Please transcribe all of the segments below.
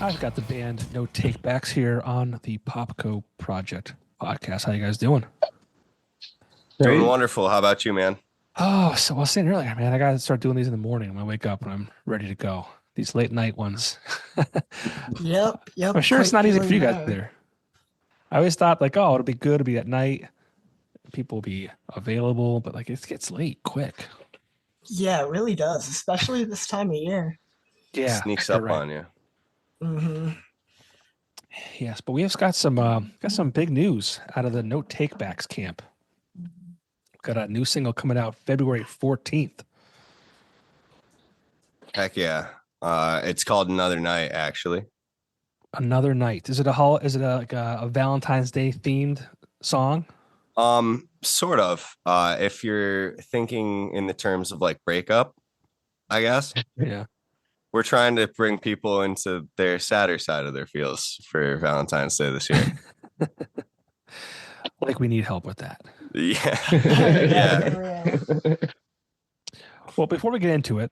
I've got the band No Takebacks here on the Popko Project Podcast. How you guys doing? Doing wonderful. How about you, man? Oh, so I was saying earlier, man, I got to start doing these in the morning when I wake up and I'm ready to go. These late night ones. Yep. I'm sure it's not easy for you guys know. there. I always thought like, oh, it'll be good. It'll be at night. People will be available, but like it gets late quick. Yeah, it really does, especially this time of year. Yeah, Sneaks up on you. Mm-hmm. Yes, but we have got some big news out of the No Takebacks camp. Got a new single coming out February 14th. Heck yeah. It's called Another Night, actually. Another Night. Is it a Valentine's Day themed song? Sort of. If you're thinking in the terms of like breakup, I guess. Yeah. We're trying to bring people into their sadder side of their feels for Valentine's Day this year. Like we need help with that. Yeah. Yeah. Well, before we get into it,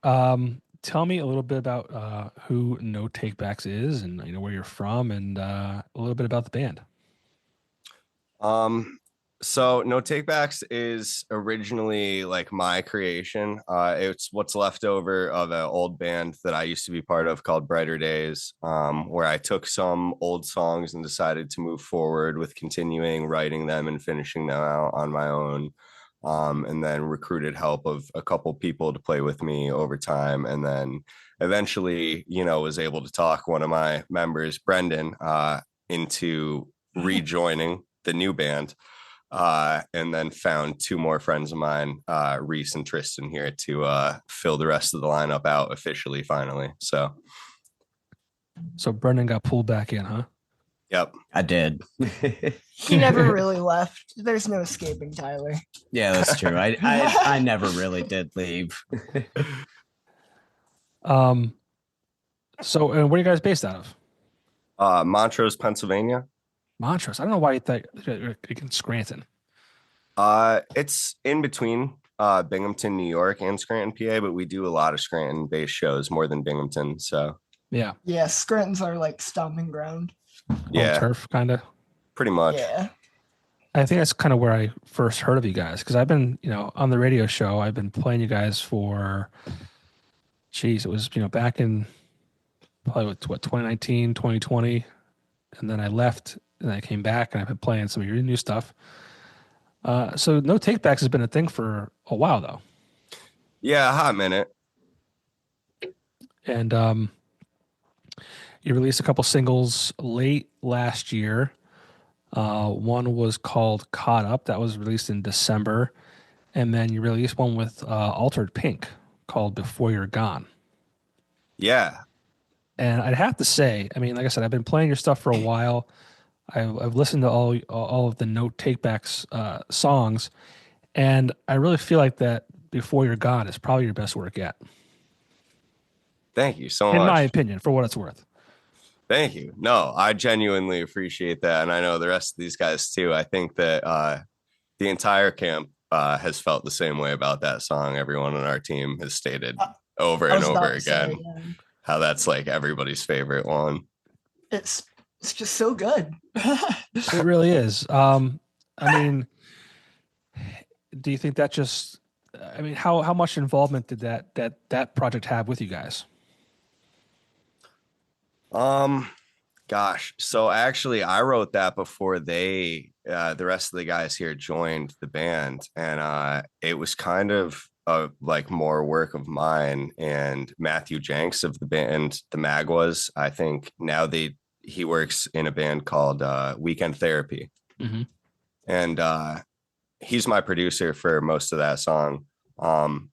tell me a little bit about who No Takebacks is, and where you're from, and a little bit about the band. So No Takebacks is originally like my creation. It's what's left over of an old band that I used to be part of called Brighter Days, where I took some old songs and decided to move forward with continuing writing them and finishing them out on my own. And then recruited help of a couple people to play with me over time. And then eventually, was able to talk one of my members, Brendan, into rejoining the new band. And then found two more friends of mine, Reese and Tristan, here to fill the rest of the lineup out officially, finally. So Brendan got pulled back in, huh? Yep, I did. He never really left. There's no escaping Tyler. Yeah, that's true. I never really did leave. So, and where are you guys based out of? Montrose, Pennsylvania. Montrose. I don't know why you thought you're in Scranton. It's in between Binghamton, New York, and Scranton, PA, but we do a lot of Scranton-based shows more than Binghamton. So yeah, Scranton's our like stomping ground. Yeah, turf kind of. Pretty much. Yeah. I think that's kind of where I first heard of you guys, because I've been, on the radio show. I've been playing you guys for, it was back in probably 2019, 2020, and then I left. And I came back and I've been playing some of your new stuff. So No Takebacks has been a thing for a while, though. Yeah, a hot minute. And you released a couple singles late last year. One was called Caught Up. That was released in December. And then you released one with Altered Pink called Before You're Gone. Yeah. And I'd have to say, like I said, I've been playing your stuff for a while. I've listened to all of the No Takebacks songs, and I really feel like that Before You're Gone is probably your best work yet. Thank you so much. In my opinion, for what it's worth. Thank you. No, I genuinely appreciate that, and I know the rest of these guys too. I think that the entire camp has felt the same way about that song. Everyone on our team has stated over and over again how that's like everybody's favorite one. It's just so good. It really is. Do you think that just, how much involvement did that project have with you guys? Gosh. So actually I wrote that before the rest of the guys here joined the band, and it was kind of like more work of mine and Matthew Jenks of the band, the Magwas. I think now he works in a band called Weekend Therapy. Mm-hmm. And he's my producer for most of that song. And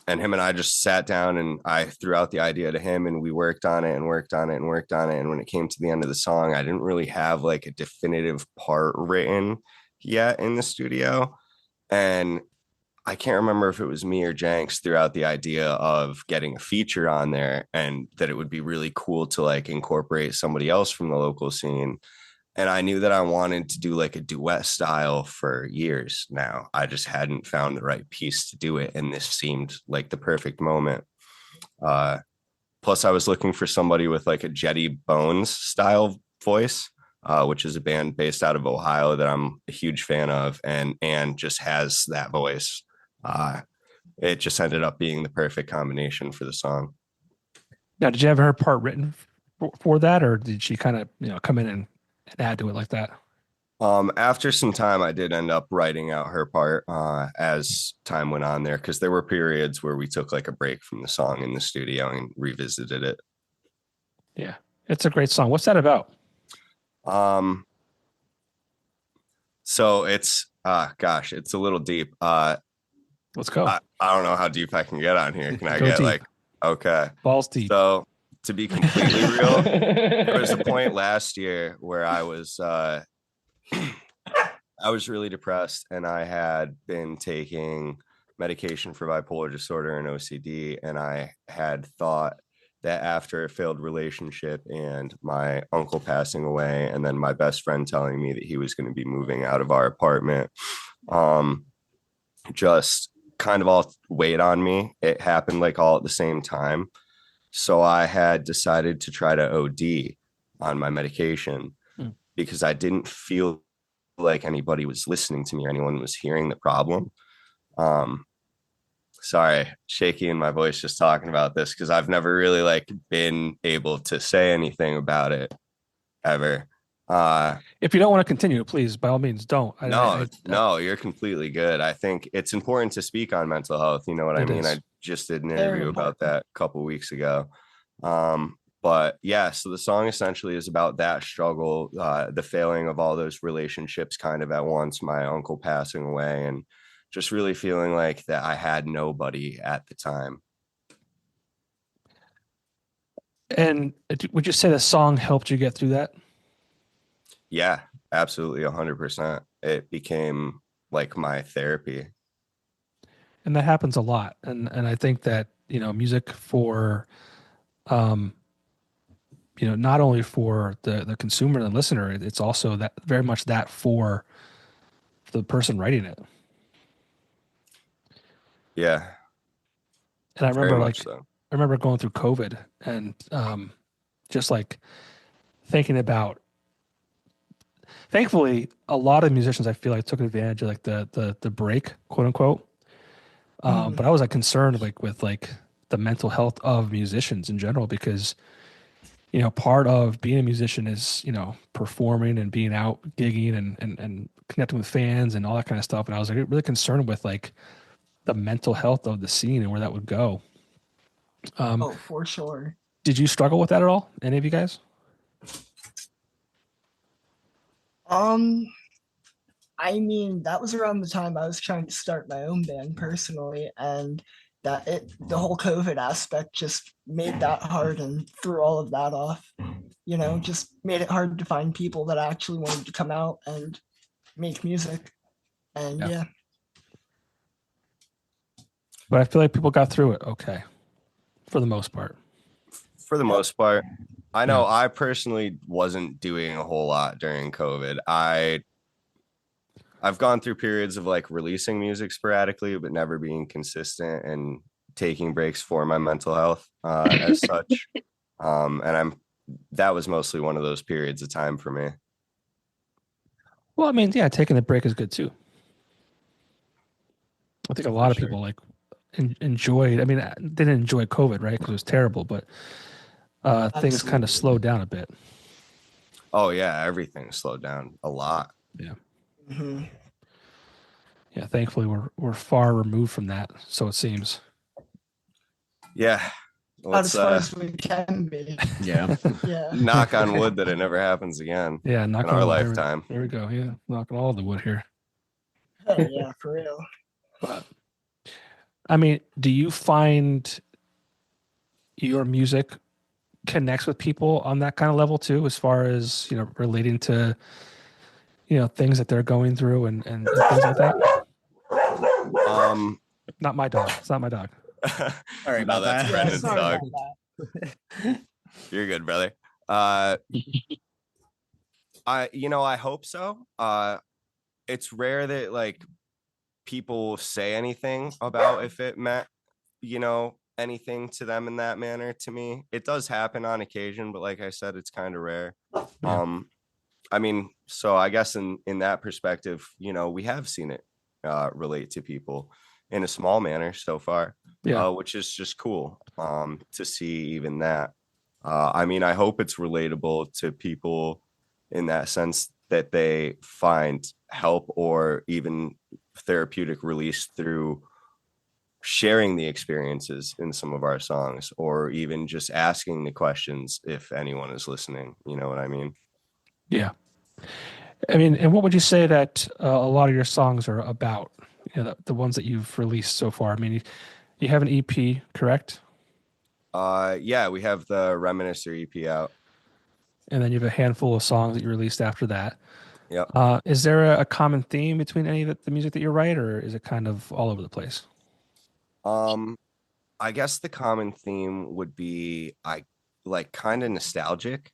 him and I just sat down and I threw out the idea to him, and we worked on it and worked on it and worked on it. And when it came to the end of the song, I didn't really have like a definitive part written yet in the studio. And I can't remember if it was me or Jenks threw out the idea of getting a feature on there, and that it would be really cool to like incorporate somebody else from the local scene. And I knew that I wanted to do like a duet style for years now. I just hadn't found the right piece to do it. And this seemed like the perfect moment. plus I was looking for somebody with like a Jetty Bones style voice, which is a band based out of Ohio that I'm a huge fan of, and just has that voice. It just ended up being the perfect combination for the song. Now, did you have her part written for that, or did she kind of come in and add to it like that? After some time, I did end up writing out her part as time went on there, because there were periods where we took like a break from the song in the studio and revisited it. Yeah, it's a great song. What's that about? So it's gosh, it's a little deep. Let's go. I don't know how deep I can get on here. Can I Go get deep. like okay? Balls deep. So to be completely real, there was a point last year where I was really depressed, and I had been taking medication for bipolar disorder and OCD, and I had thought that after a failed relationship and my uncle passing away, and then my best friend telling me that he was going to be moving out of our apartment, just kind of all weighed on me. It happened like all at the same time. So I had decided to try to OD on my medication because I didn't feel like anybody was listening to me or anyone was hearing the problem. Sorry, shaky in my voice just talking about this, because I've never really like been able to say anything about it ever. If you don't want to continue, please, by all means, don't. No, you're completely good. I think it's important to speak on mental health. You know what I mean? I just did an interview about that a couple weeks ago. But yeah, so the song essentially is about that struggle, the failing of all those relationships kind of at once, my uncle passing away, and just really feeling like that I had nobody at the time. And would you say the song helped you get through that? Yeah, absolutely. 100%. It became like my therapy. And that happens a lot. And I think that, music for, not only for the consumer and the listener, it's also that very much that for the person writing it. Yeah. And I remember I so. remember going through COVID and just like thinking about, thankfully, a lot of musicians I feel like took advantage of like the break, quote unquote. But I was like concerned like with like the mental health of musicians in general, because part of being a musician is performing and being out gigging and connecting with fans and all that kind of stuff. And I was like really concerned with like the mental health of the scene and where that would go. For sure. Did you struggle with that at all? Any of you guys? I mean, that was around the time I was trying to start my own band personally, and the whole COVID aspect just made that hard and threw all of that off. Just made it hard to find people that actually wanted to come out and make music. And yeah. But I feel like people got through it okay, for the most part. For the most part. I know I personally wasn't doing a whole lot during COVID. I've gone through periods of like releasing music sporadically, but never being consistent and taking breaks for my mental health as such. And that was mostly one of those periods of time for me. Well, I mean, yeah, taking a break is good too. I think a lot of people like enjoyed. I mean, they didn't enjoy COVID, right? Because it was terrible, but things kind of slowed down a bit. Oh yeah, everything slowed down a lot. Yeah. Mm-hmm. Yeah, thankfully we're far removed from that, so it seems. Yeah. Not as far as we can be. Yeah. Yeah. Knock on wood that it never happens again. Yeah, knock in on our wood. lifetime. There we go. Yeah, knocking all the wood here. Yeah, for real. But I mean, do you find your music connects with people on that kind of level too, as far as relating to things that they're going through and things like that? Not my dog. It's not my dog. Sorry about that. Brendan's Sorry dog. about that. You're good, brother. I hope so. It's rare that like people say anything about if it meant anything to them in that manner. To me, it does happen on occasion, but like I said, it's kind of rare. Yeah. I mean, so I guess in that perspective, we have seen it relate to people in a small manner so far, Yeah. which is just cool to see even that. I mean, I hope it's relatable to people in that sense that they find help or even therapeutic release through sharing the experiences in some of our songs, or even just asking the questions if anyone is listening. You know what I mean? Yeah. I mean, and what would you say that a lot of your songs are about? The ones that you've released so far. I mean, you have an EP, correct? Yeah, we have the Reminiscer EP out. And then you have a handful of songs that you released after that. Yep. Is there a common theme between any of the music that you write, or is it kind of all over the place? I guess the common theme would be I like kind of nostalgic.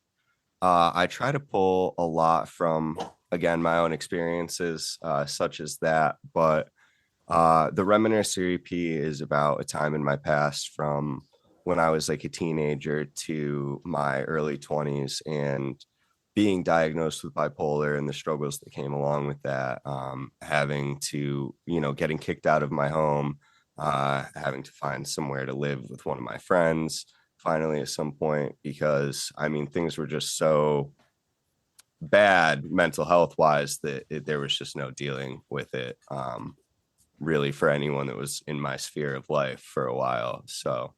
I try to pull a lot from, again, my own experiences, such as that. But the Reminiscer EP is about a time in my past from when I was like a teenager to my early 20s and being diagnosed with bipolar and the struggles that came along with that. Having to, getting kicked out of my home, having to find somewhere to live with one of my friends finally at some point, because I mean, things were just so bad mental health wise that there was just no dealing with it. Really for anyone that was in my sphere of life for a while. So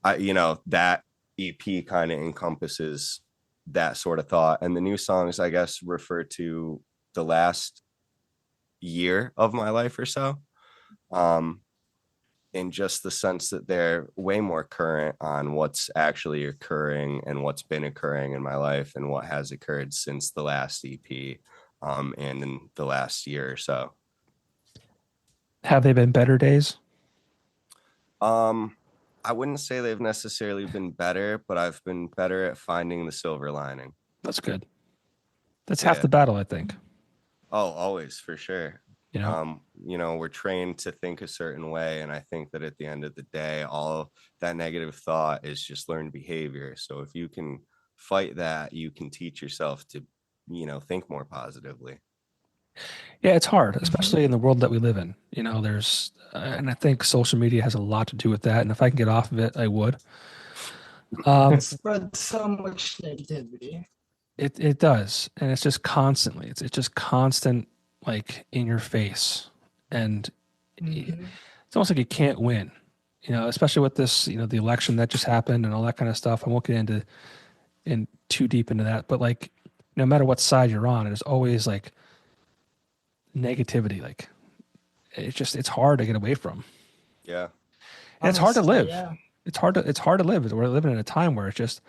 that EP kind of encompasses that sort of thought. And the new songs, I guess, refer to the last year of my life or so. In just the sense that they're way more current on what's actually occurring and what's been occurring in my life and what has occurred since the last EP, and in the last year or so. Have they been better days? I wouldn't say they've necessarily been better, but I've been better at finding the silver lining. That's good. That's half the battle, I think. Oh, always, for sure. We're trained to think a certain way, and I think that at the end of the day, all that negative thought is just learned behavior. So if you can fight that, you can teach yourself to think more positively. Yeah, it's hard, especially in the world that we live in. There's, and I think social media has a lot to do with that. And if I can get off of it, I would. It spreads so much negativity. It does, and it's just constantly. It's just constant, like in your face, and it's almost like you can't win. Especially with this, the election that just happened and all that kind of stuff. I won't get in too deep into that, but like, no matter what side you're on, there's always like negativity. Like it's hard to get away from. Yeah. And it's hard to live. Yeah. It's hard to live. We're living in a time where it's just,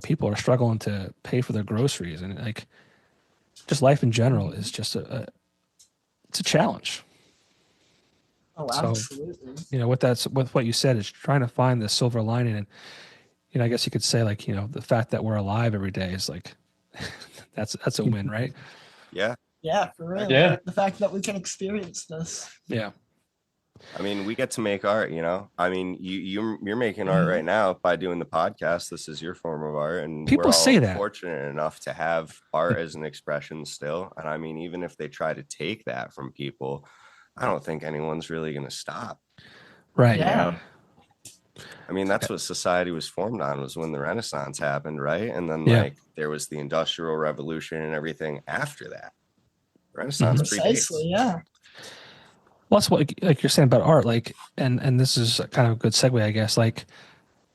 people are struggling to pay for their groceries, and like just life in general is just it's a challenge. Oh, So, absolutely. with what you said is trying to find the silver lining. And, I guess you could say like, the fact that we're alive every day is like, that's a win, right? Yeah. Yeah, for real. Yeah. Like the fact that we can experience this. Yeah. I mean, we get to make art, I mean, you're making art right now by doing the podcast. This is your form of art, and People we're all say that. fortunate enough to have art as an expression still. And I mean, even if they try to take that from people, I don't think anyone's really going to stop. Right. Yeah. I mean, that's what society was formed on, was when the Renaissance happened, right? And then Yeah. there was the Industrial Revolution and everything after that. Renaissance predates. Precisely, yeah. Well, that's what like you're saying about art, like, and this is kind of a good segue, I guess. Like,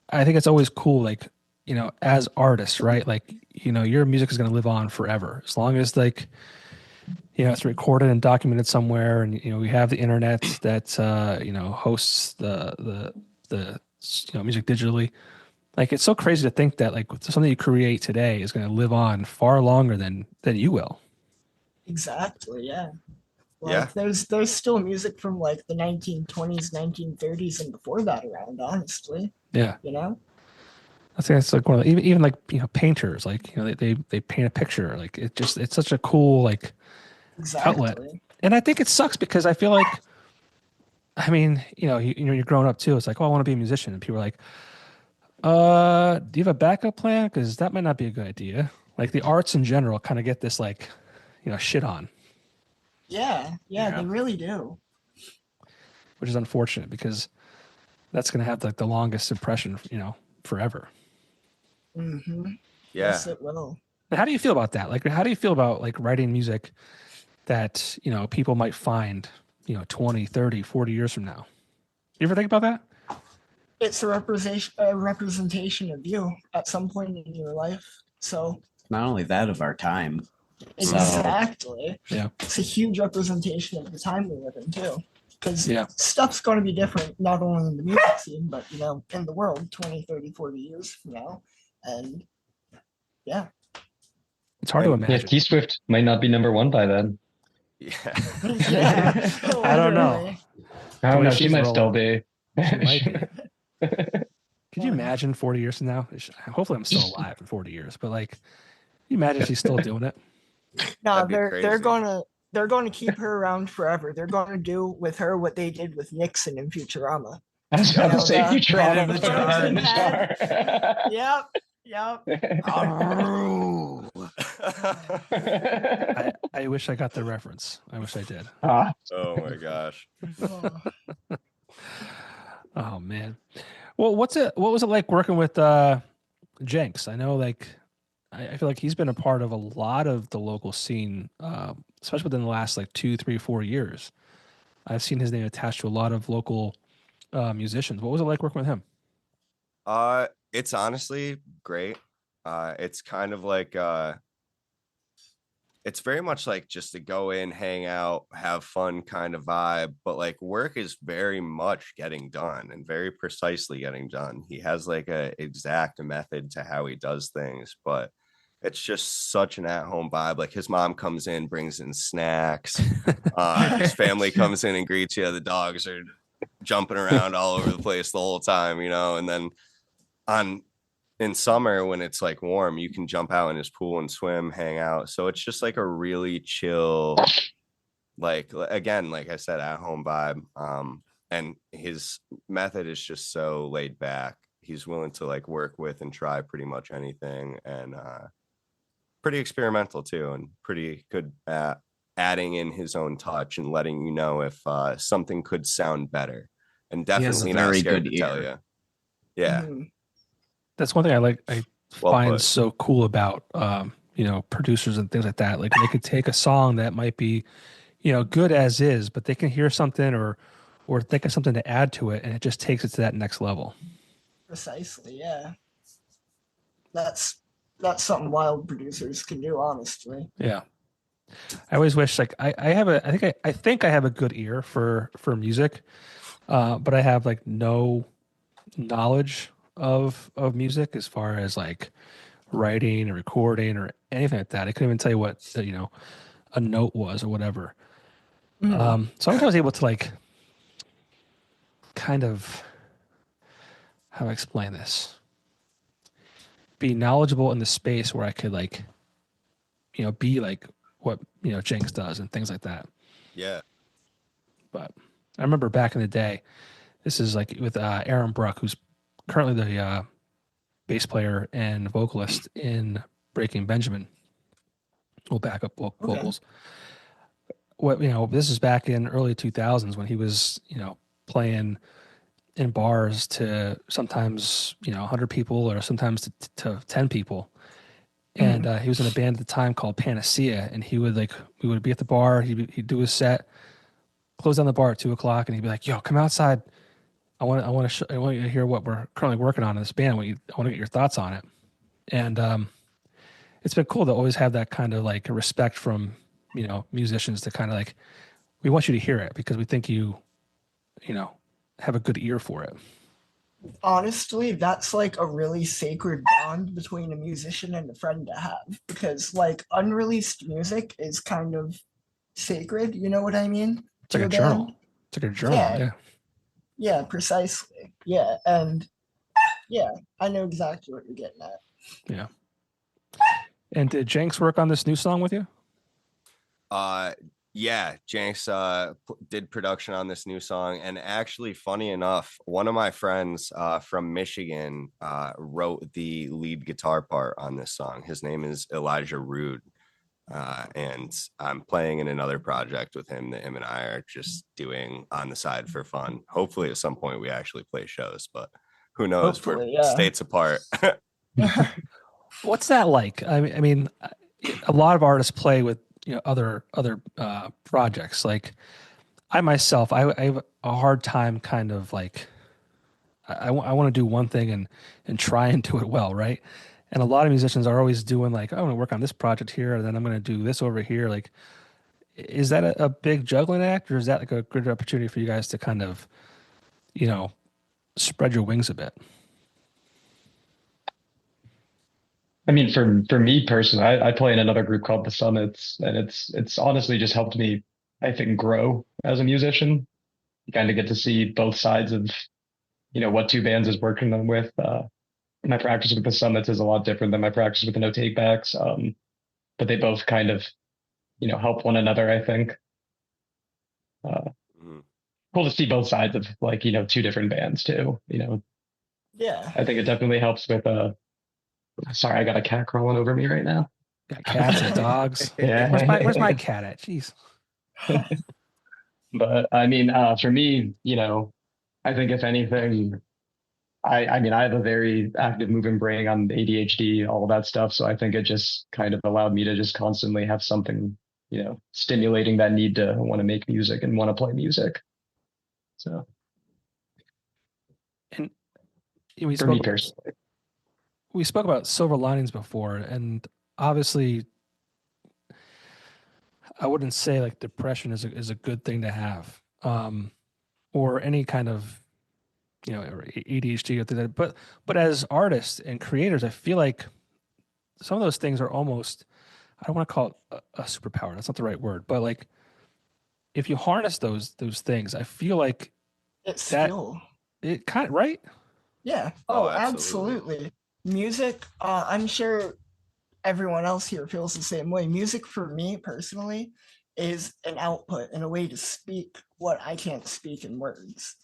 I think it's always cool, like, as artists, right? Like, your music is going to live on forever as long as like, it's recorded and documented somewhere, and we have the internet that hosts the music digitally. Like, it's so crazy to think that like something you create today is going to live on far longer than you will. Exactly, yeah. Yeah. There's still music from like the 1920s, 1930s, and before that around, honestly. Yeah. I think it's like one of the, even like painters, like they paint a picture, like it's such a cool like Exactly. outlet. And I think it sucks because I feel like I mean, you're growing up too. It's like, oh, I want to be a musician, and people are like, do you have a backup plan? Because that might not be a good idea. Like the arts in general kind of get this like, shit on, Yeah, Yeah. they really do. which is unfortunate because that's going to have like the longest impression, forever. Mm-hmm. Yeah. Yes, it will. And how do you feel about that? Like, how do you feel about like writing music that, people might find, 20, 30, 40 years from now? You ever think about that? It's a representation of you at some point in your life. So Not only that, of our time. So- exactly. Yeah. It's a huge representation of the time we live in too. Because Yeah. stuff's going to be different, not only in the music scene, but, in the world 20, 30, 40 years from now. And yeah. It's hard to And- Yeah, imagine. T Swift might not be number one by then. Yeah. Yeah. I don't know. literally. I The don't way know. she's She might still rolling. be. She might be. Could you imagine 40 years from now? Hopefully I'm still alive in 40 years, but like, you imagine she's still doing it? No, That'd be they're crazy. going to keep her around forever. They're going to do with her what they did with Nixon in Futurama. I was about to Yeah, say that- Futurama. Put it in the Put jar. it in the jar. Yep. I wish I got the reference. I wish I did. Ah, Oh my gosh. Oh. Oh man. Well, what was it like working with Jenks? I know like I feel like he's been a part of a lot of the local scene, especially within the last like 2, 3, 4 years. I've seen his name attached to a lot of local musicians. What was it like working with him? It's honestly great. It's kind of like it's very much like just to go in, hang out, have fun kind of vibe, but like work is very much getting done and very precisely getting done. He has like a exact method to how he does things, but it's just such an at-home vibe. Like his mom comes in, brings in snacks. His family comes in and greets you. The dogs are jumping around all over the place the whole time, and then in summer when it's like warm, you can jump out in his pool and swim, hang out. So it's just like a really chill, like again, like I said, at home vibe. And his method is just so laid back. He's willing to like work with and try pretty much anything, and pretty experimental too, and pretty good at adding in his own touch and letting you know if something could sound better, and He has a definitely not very scared good to tell ear. you. Yeah. Mhm. That's one thing I Well find put. so cool about producers and things like that. Like they could take a song that might be good as is, but they can hear something or think of something to add to it, and it just takes it to that next level. Precisely, yeah. That's something wild producers can do, honestly. Yeah. I always wish like I think I have a good ear for music, but I have like no knowledge of music as far as like writing or recording or anything like that. I couldn't even tell you what a note was or whatever. So I was able to like kind of, how do I explain this? Be knowledgeable in the space where I could like, be like what Jenks does and things like that. Yeah. But I remember back in the day, this is like with Aaron Bruck, who's currently the bass player and vocalist in Breaking Benjamin. We'll back up vocals. What this is back in early 2000s when he was playing in bars to sometimes 100 people or sometimes to 10 people. And he was in a band at the time called Panacea, and we would be at the bar. He'd do his set, close down the bar at 2:00, and he'd be like, "Yo, come outside. I want you to hear what we're currently working on in this band. I want to get your thoughts on it." And it's been cool to always have that kind of like respect from musicians to kind of like, we want you to hear it because we think you have a good ear for it. Honestly, that's like a really sacred bond between a musician and a friend to have, because like unreleased music is kind of sacred, you know what I mean? It's like a journal. It's like a journal. Yeah. Yeah. Yeah, precisely. Yeah, and yeah, I know exactly what you're getting at. And did Jenks work on this new song with you? Yeah, Jenks did production on this new song, and actually, funny enough, one of my friends from Michigan wrote the lead guitar part on this song. His name is Elijah Rude, and I'm playing in another project with him that him and I are just doing on the side for fun. Hopefully, at some point, we actually play shows, but who knows? Hopefully, We're yeah. states apart. What's that like? I mean, a lot of artists play with other projects. Like I myself, I have a hard time kind of like I want to do one thing and try and do it well, right? And a lot of musicians are always doing like, oh, I'm gonna work on this project here, and then I'm gonna do this over here. Like, is that a big juggling act, or is that like a good opportunity for you guys to kind of, you know, spread your wings a bit? I mean, for me personally, I play in another group called the Summits, and it's honestly just helped me, I think, grow as a musician. You kind of get to see both sides of, what two bands is working on with. My practice with the Summits is a lot different than my practice with the No Take Backs, but they both kind of, help one another, I think. Cool to see both sides of like, two different bands too. Yeah. I think it definitely helps with sorry, I got a cat crawling over me right now. Got cats and dogs. Yeah. Where's my cat at? Jeez. But I mean, for me, I think if anything, I mean, I have a very active moving brain on ADHD, all of that stuff. So I think it just kind of allowed me to just constantly have something, stimulating that need to want to make music and want to play music. So And for me personally, we spoke about silver linings before, and obviously, I wouldn't say like depression is a good thing to have, or any kind of or ADHD or things like that. But as artists and creators, I feel like some of those things are almost, I don't want to call it a superpower. That's not the right word, but like if you harness those things, I feel like It's that skill. it kind of right. Yeah. Oh, Oh, absolutely. absolutely. Music, I'm sure everyone else here feels the same way. Music for me personally is an output and a way to speak what I can't speak in words.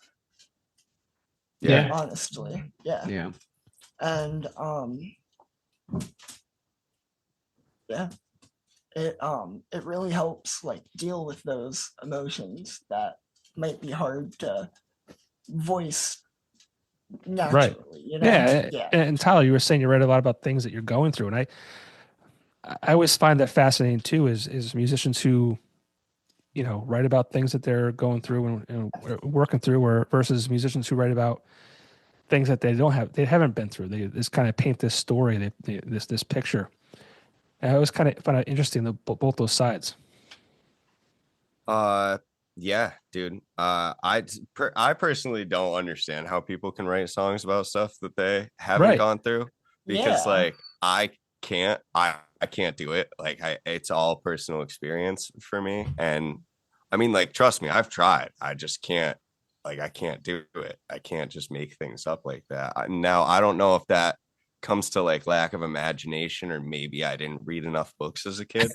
Yeah. Honestly. Yeah. Yeah. And yeah. It really helps like deal with those emotions that might be hard to voice naturally, Yeah. Yeah. And Tyler, you were saying you read a lot about things that you're going through, and I always find that fascinating too. Is musicians who write about things that they're going through and working through, or versus musicians who write about things that they haven't been through. They just kind of paint this story, this picture. And I always kind of find it interesting both those sides. Yeah, dude. I personally don't understand how people can write songs about stuff that they haven't Right. gone through, because Yeah. like I can't do it. Like it's all personal experience for me. And I mean, like, trust me, I've tried. I just can't. Like, I can't do it. I can't just make things up like that. Now, I don't know if that comes to like lack of imagination, or maybe I didn't read enough books as a kid.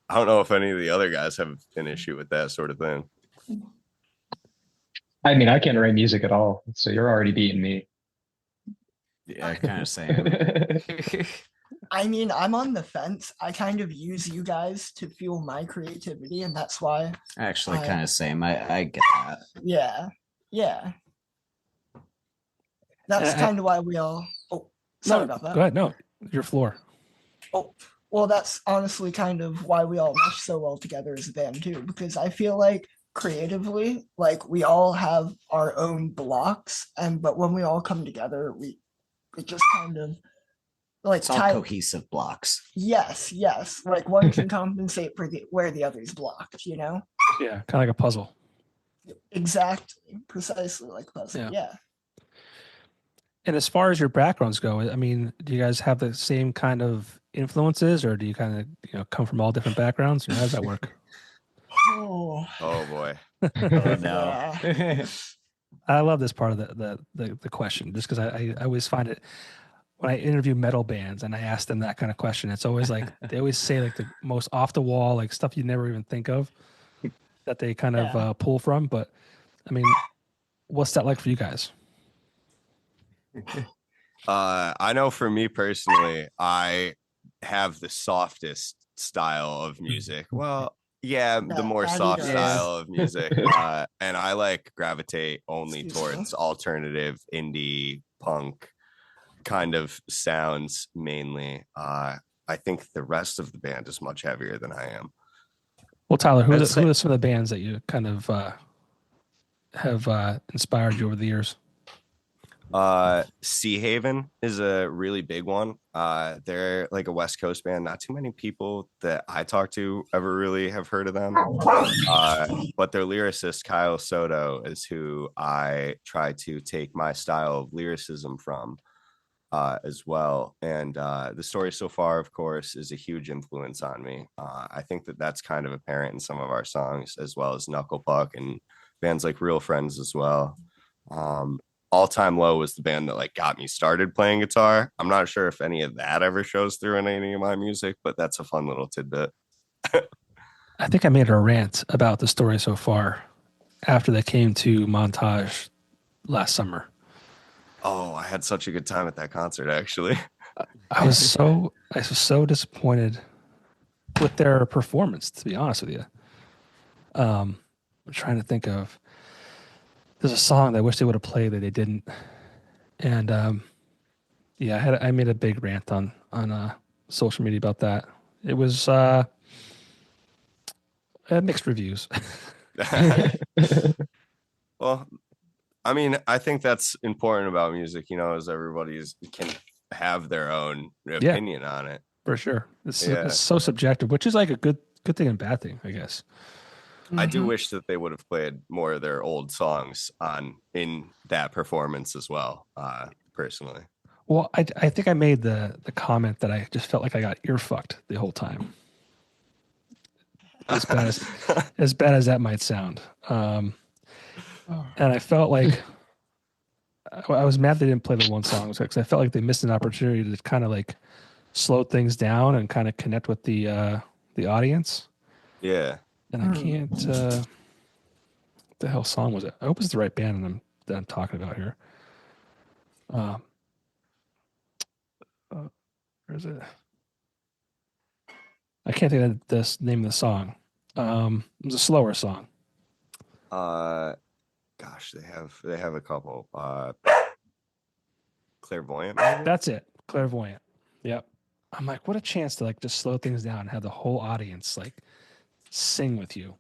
I don't know if any of the other guys have an issue with that sort of thing. I mean, I can't write music at all, so you're already beating me. Yeah, kind of same. I mean, I'm on the fence. I kind of use you guys to fuel my creativity, and that's why. Actually, kind of same. I get that. Yeah. That's kind of why we all. Oh, sorry about that. Go ahead. No, your floor. Oh, well, that's honestly kind of why we all mesh so well together as a band too, because I feel like creatively, like we all have our own blocks, but when we all come together, it just kind of like It's all cohesive blocks. Yes, like one can compensate for where the other's blocked, Yeah, kind of like a puzzle. Exactly, precisely like a puzzle. Yeah. And as far as your backgrounds go, I mean, do you guys have the same kind of influences, or do you kind of come from all different backgrounds? How does that work? Oh boy. Oh no. Yeah. I love this part of the question, just because I always find it. when I interview metal bands and I ask them that kind of question, it's always like they always say like the most off the wall, like stuff you never even think of that they kind of Yeah. pull from. But I mean, what's that like for you guys? I know for me personally, I have the softest style of music. Well, yeah, the more That he soft does. style of music. And I like gravitate only Excuse towards me. alternative, indie, punk kind of sounds mainly. I think the rest of the band is much heavier than I am. Well, Tyler, I'd who say- are some of the bands that you kind of have inspired you over the years? Sea Haven is a really big one. They're like a West Coast band. Not too many people that I talk to ever really have heard of them. But their lyricist Kyle Soto is who I try to take my style of lyricism from as well. And the story so far, of course, is a huge influence on me. I think that that's kind of apparent in some of our songs, as well as Knuckle Puck and bands like Real Friends as well. All Time Low was the band that like got me started playing guitar. I'm not sure if any of that ever shows through in any of my music, but that's a fun little tidbit. I think I made a rant about the story so far after they came to Montage last summer. Oh, I had such a good time at that concert, actually. I was so disappointed with their performance, to be honest with you. I'm trying to think of. There's a song that I wish they would have played that they didn't, and yeah, I made a big rant on social media about that. It was mixed reviews. Well, I mean, I think that's important about music, you know, as everybody's can have their own opinion on it. For sure. It's Yeah. so subjective, which is like a good thing and bad thing, I guess. I do Mhm. wish that they would have played more of their old songs in that performance as well, personally. Well, I think I made the comment that I just felt like I got ear fucked the whole time. As bad as that might sound. And I felt like I was mad they didn't play the one song because I felt like they missed an opportunity to kind of like slow things down and kind of connect with the audience. Yeah. And I can't. What the hell song was it? I hope it's the right band that I'm talking about here. Where is it? I can't think of the name of the song. It was a slower song. Gosh, they have a couple. Clairvoyant, maybe? That's it. Clairvoyant. Yep. I'm like, what a chance to like just slow things down and have the whole audience like sing with you.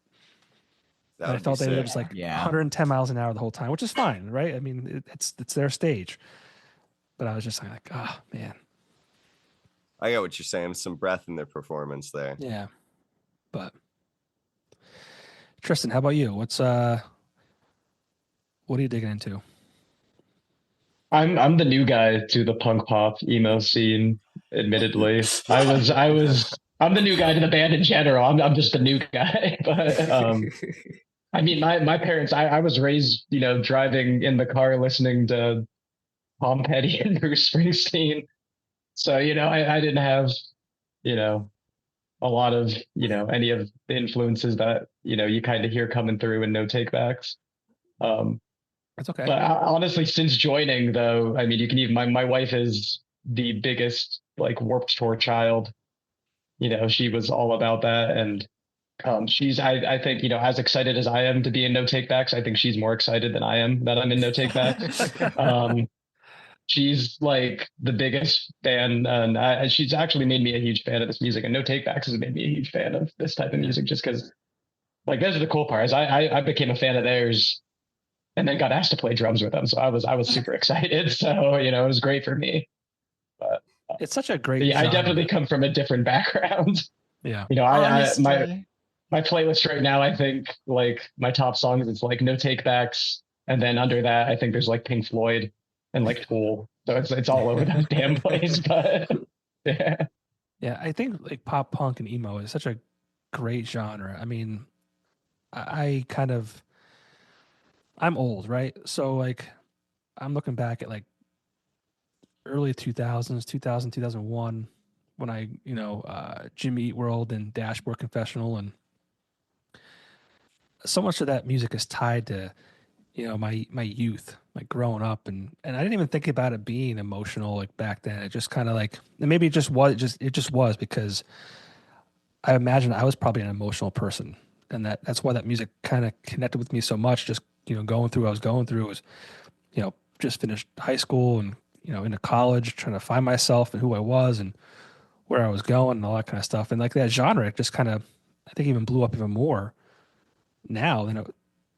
That And I would be felt they were sick. just like Yeah. 110 miles an hour the whole time, which is fine, right? I mean, it's their stage. But I was just like, oh man, I get what you're saying. Some breath in their performance there. yeah. But Tristan, how about you? What are you digging into? I'm the new guy to the punk pop emo scene, admittedly. I'm the new guy to the band in general. I'm just the new guy. But I mean my parents, I was raised, driving in the car listening to Tom Petty and Bruce Springsteen. So, I didn't have, a lot of, any of the influences that, you kind of hear coming through in No Takebacks. That's okay. But honestly, since joining, though, I mean, you can even my wife is the biggest like Warped Tour child. She was all about that, and she's I think as excited as I am to be in No Takebacks, I think she's more excited than I am that I'm in No Takebacks. She's like the biggest fan, and she's actually made me a huge fan of this music. And No Takebacks has made me a huge fan of this type of music, just because, like, those are the cool parts. I became a fan of theirs and then got asked to play drums with them. So I was super excited. So, it was great for me. But It's such a great yeah, I genre. definitely come from a different background. Yeah. My playlist right now, I think like my top songs, it's like No Takebacks. And then under that, I think there's like Pink Floyd and like Tool. So it's all over the damn place. But yeah. Yeah, I think like pop punk and emo is such a great genre. I mean, I'm old, right? So like I'm looking back at like early 2000s, 2000, 2001, when I, Jimmy Eat World and Dashboard Confessional, and so much of that music is tied to, my youth, like growing up, and I didn't even think about it being emotional like back then. It just kind of like, and maybe it just was because I imagine I was probably an emotional person, and that's why that music kind of connected with me so much. Just going through what I was going through, was just finished high school and into college, trying to find myself and who I was and where I was going and all that kind of stuff. And like that genre, it just kind of, I think, even blew up even more now than it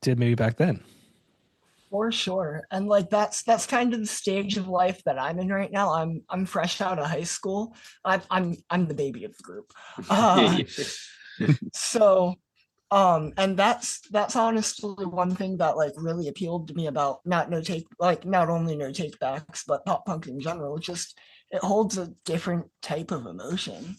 did maybe back then. For sure. And like that's kind of the stage of life that I'm in right now. I'm fresh out of high school. I'm the baby of the group. So and that's honestly one thing that like really appealed to me about not only No Take Backs, but pop punk in general. Just it holds a different type of emotion,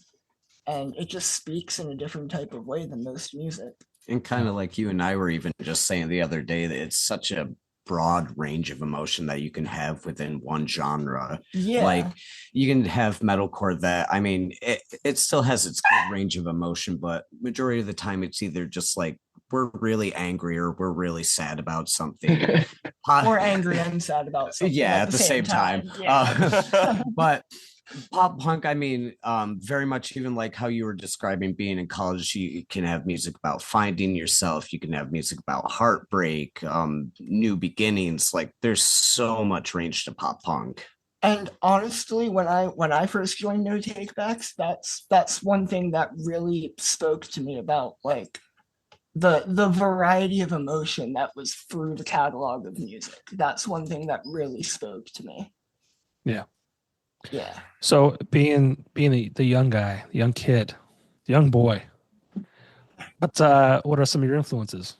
and it just speaks in a different type of way than most music. And kind of like you and I were even just saying the other day, that it's such a broad range of emotion that you can have within one genre. Yeah. Like you can have metalcore that, I mean, it still has its good range of emotion, but majority of the time it's either just like we're really angry or we're really sad about something. Or angry and sad about something. Yeah, at the same time. Yeah. But pop punk, I mean, very much even like how you were describing being in college, you can have music about finding yourself, you can have music about heartbreak, new beginnings. Like there's so much range to pop punk. And honestly, when I first joined No Take Backs, that's one thing that really spoke to me about like the variety of emotion that was through the catalog of music. That's one thing that really spoke to me. Yeah. Yeah. So being the young guy, the young kid, the young boy, what are some of your influences?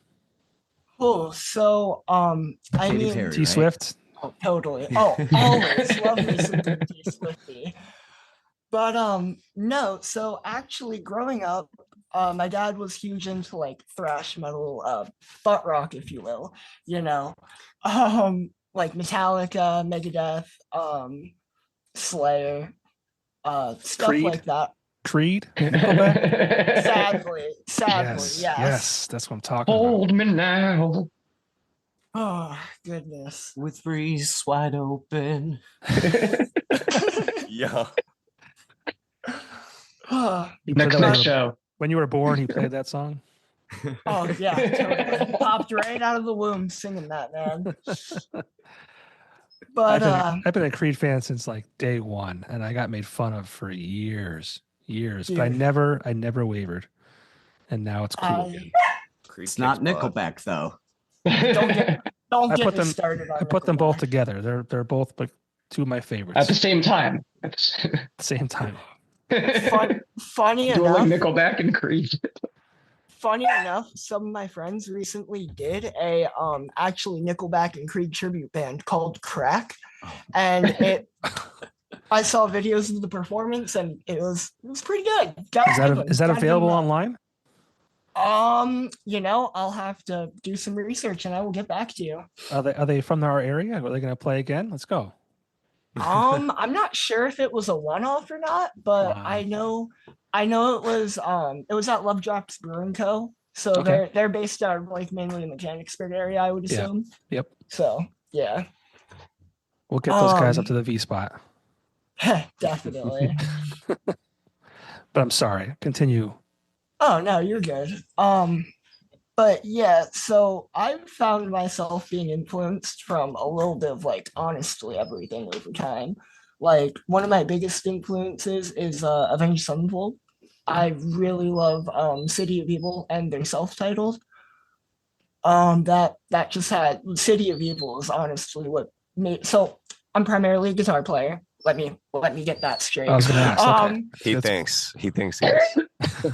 Oh, so I Katy mean, Perry, T right? Swift. oh, totally. Oh, always love me some T Swifty. But no, so actually growing up, my dad was huge into like thrash metal, butt rock, if you will, like Metallica, Megadeth, Slayer, stuff Creed? like that. Creed. Sadly, Yes, yes. that's what I'm talking Hold me now. Oh goodness. With wreaths wide open. Yeah. Oh He played Next that show. when you were born. He played that song. yeah, totally. Popped right out of the womb singing that, man. But I've been a Creed fan since like day one, and I got made fun of for years. But I Dude. never wavered, and now it's cool. It's not Nickelback though. Don't get I put me them started on I put them both Nickelback. together. They're both like two of my favorites At the same time. at the same time. Funny Dueling enough, Nickelback and Creed. funny enough, some of my friends recently did a actually Nickelback and Creed tribute band called Crack, and I saw videos of the performance and it was pretty good. Is that available online? I'll have to do some research and I will get back to you. Are they from our area? Are they going to play again? Let's go. I'm not sure if it was a one-off or not, but Wow. I know it was at Love Drops Brewing Co. So Okay. they're based out of like mainly the Mechanicsburg area, I would assume. Yep. So yeah. We'll get those guys up to the V spot. Definitely. But I'm sorry. Continue. Oh no, you're good. But yeah, so I've found myself being influenced from a little bit of like honestly everything over time. Like one of my biggest influences is Avenged Sevenfold. I really love City of Evil and their self-titled. That just had City of Evil is honestly what made. So I'm primarily a guitar player. Let me get that straight. I was going to ask. Okay. He thinks he is.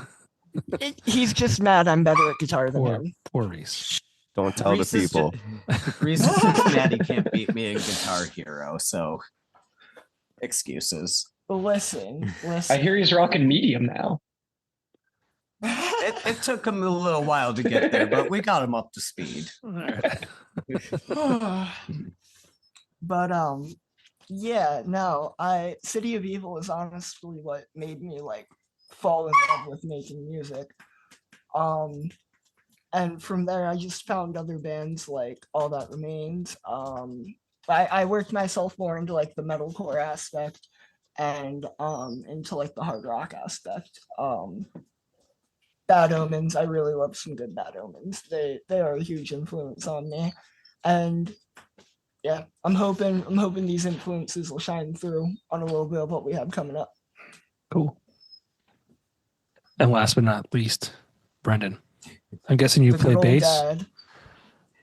He's just mad I'm better at guitar than him. Poor Reese. Don't tell the people. Reese is Cincinnati can't beat me in Guitar Hero, so excuses. Listen. I hear he's rocking medium now. It took him a little while to get there, but we got him up to speed. All right. But Yeah, no, City of Evil is honestly what made me like fall in love with making music. Um, and from there, I just found other bands like All That Remains. I worked myself more into like the metalcore aspect and into like the hard rock aspect. Bad Omens, I really love some good Bad Omens. They are a huge influence on me, and yeah, I'm hoping these influences will shine through on a little bit of what we have coming up. Cool. And last but not least, Brendan. I'm guessing you The play good old bass. dad.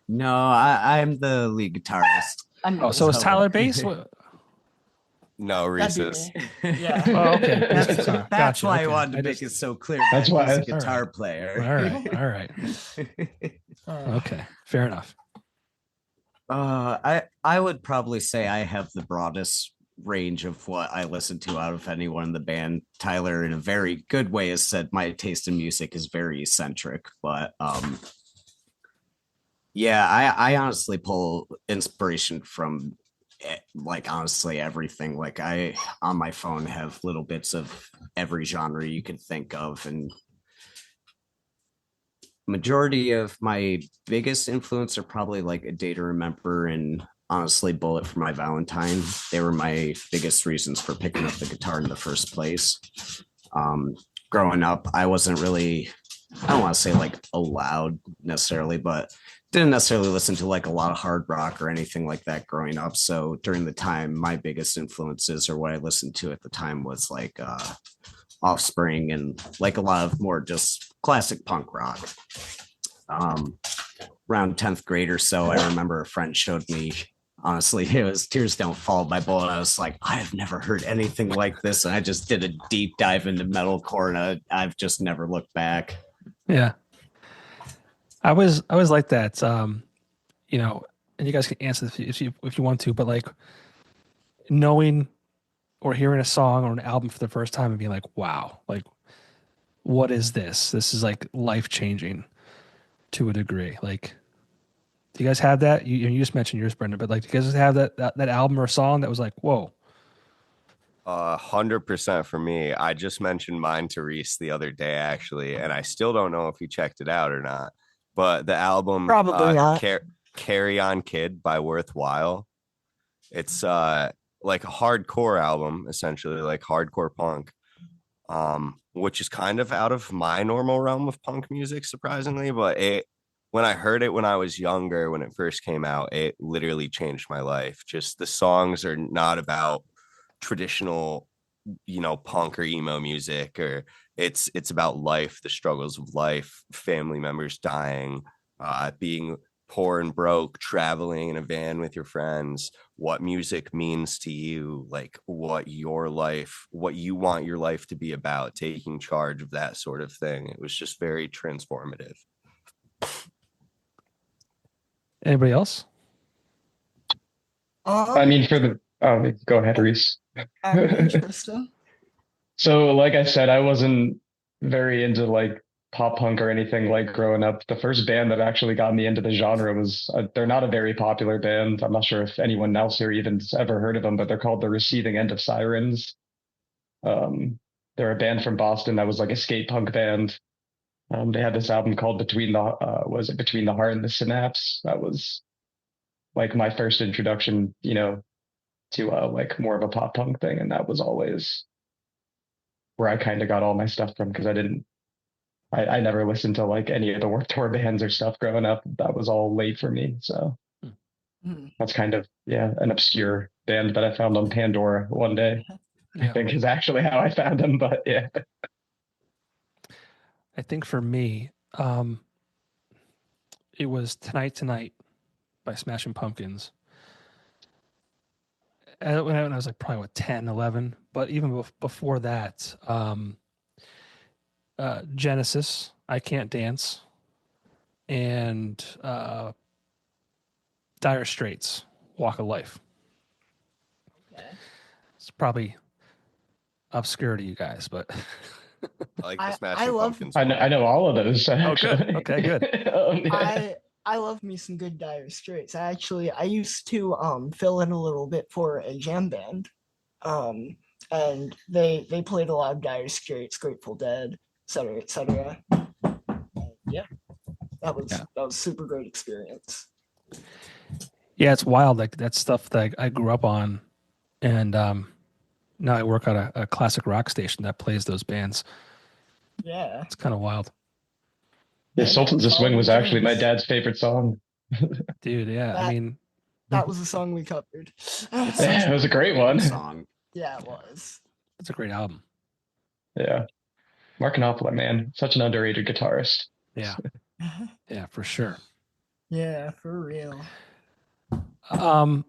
No, I'm the lead guitarist. Oh, so is So- Tyler bass? No, That'd be Reese's. me. Yeah. Oh, okay. That's, Bass guitar. that's Gotcha, why I okay. wanted to I make just- it so clear. That's that why- he's a all guitar right. player. All right. Okay. Fair enough. I would probably say I have the broadest range of what I listen to out of anyone in the band. Tyler, in a very good way, has said my taste in music is very eccentric, but yeah, I honestly pull inspiration from like honestly everything. Like I on my phone have little bits of every genre you can think of, and majority of my biggest influence are probably like A Day to Remember and honestly Bullet for My Valentine. They were my biggest reasons for picking up the guitar in the first place. Growing up, I wasn't really, I don't want to say like allowed necessarily, but didn't necessarily listen to like a lot of hard rock or anything like that growing up. So during the time, my biggest influences or what I listened to at the time was like Offspring and like a lot of more just classic punk rock. Around 10th grade or so, I remember a friend showed me, honestly, it was Tears Don't Fall by Bullet. I was like, I have never heard anything like this. And I just did a deep dive into metalcore and I've just never looked back. Yeah. I was like that. You know, and you guys can answer this if you want to, but like knowing or hearing a song or an album for the first time and being like, wow, like what is this? This is like life changing to a degree. Like, do you guys have that? You just mentioned yours, Brendan, but like, do you guys have that album or song that was like, whoa? 100% for me. I just mentioned mine to Reese the other day, actually, and I still don't know if he checked it out or not. But the album, Probably not. Carry On Kid by Worthwhile. It's like a hardcore album, essentially, like hardcore punk, which is kind of out of my normal realm of punk music, surprisingly. But when I heard it when I was younger, when it first came out, it literally changed my life. Just the songs are not about traditional, punk or emo music, or it's about life, the struggles of life, family members dying, being poor and broke, traveling in a van with your friends, what music means to you, like what you want your life to be about, taking charge of that sort of thing. It was just very transformative. Anybody else? I mean, go ahead, Reese. I'm interested. So, like I said, I wasn't very into like pop punk or anything like growing up. The first band that actually got me into the genre was, they're not a very popular band. I'm not sure if anyone else here even's ever heard of them, but they're called The Receiving End of Sirens. They're a band from Boston that was like a skate punk band. They had this album called Between the Heart and the Synapse. That was like my first introduction, to like more of a pop punk thing, and that was always where I kind of got all my stuff from, because I never listened to like any of the Warped Tour bands or stuff growing up. That was all late for me, so that's kind of an obscure band that I found on Pandora one day. I think is actually how I found them, but yeah. I think for me, it was Tonight by Smashing Pumpkins. When I was like probably 10, 11, but even before that, Genesis, I Can't Dance, and Dire Straits, Walk of Life. Okay. It's probably obscure to you guys, but I like the Smashing I love- Pumpkins. I know all of those. oh, good. Okay, good. Yeah. I love me some good Dire Straits. I used to fill in a little bit for a jam band. And they played a lot of Dire Straits, Grateful Dead, etc., etc. Yeah, that was super great experience. Yeah, it's wild. Like that's stuff that I grew up on, and now I work at a classic rock station that plays those bands. Yeah. It's kind of wild, Yeah, Hey, Sultans of follow Swing your was actually my dreams. dad's favorite song. dude. Yeah, I That mean, that was a song we covered. It's such Yeah, it was a great one. song. Yeah, it was. it's a great album. Yeah. Mark Knopfler, man, such an underrated guitarist. Yeah, yeah, for sure. Yeah, for real. And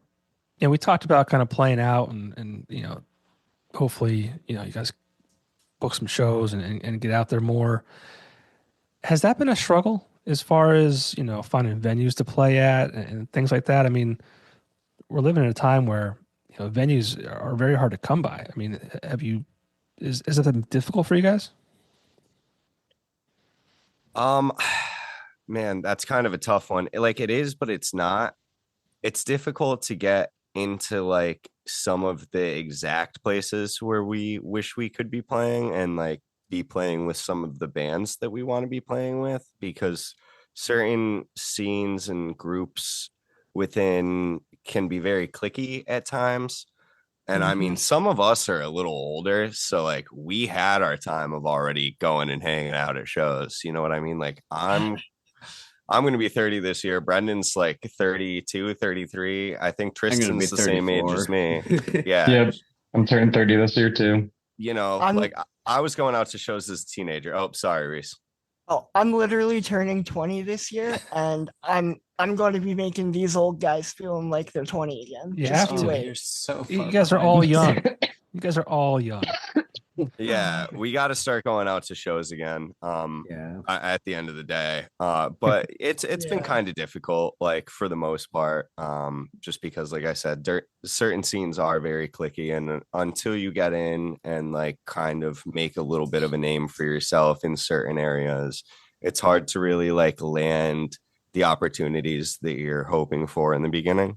we talked about kind of playing out and hopefully, you guys book some shows and get out there more. Has that been a struggle as far as, finding venues to play at and things like that? I mean, we're living in a time where, venues are very hard to come by. I mean, is it been difficult for you guys? Um, man, that's kind of a tough one. Like it is, but it's not. It's difficult to get into like some of the exact places where we wish we could be playing and like be playing with some of the bands that we want to be playing with because certain scenes and groups within can be very cliquey at times. And I mean, some of us are a little older, so like we had our time of already going and hanging out at shows. You know what I mean? Like I'm going to be 30 this year. Brendan's like 32, 33. I think I'm gonna be Tristan's the same age 34. as me. Yeah. Yeah, I'm turning 30 this year too. I'm- I was going out to shows as a teenager. Oh, sorry, Reese. Oh, I'm literally turning 20 this year, and I'm going to be making these old guys feeling like they're 20 again. You Just have you to. wait. You're so You far guys are behind. all young. You guys are all young. Yeah, we got to start going out to shows again. Yeah. At the end of the day, but it's been Yeah. kind of difficult, like for the most part, just because, like I said, certain scenes are very cliquey, and until you get in and like kind of make a little bit of a name for yourself in certain areas, it's hard to really like land the opportunities that you're hoping for in the beginning.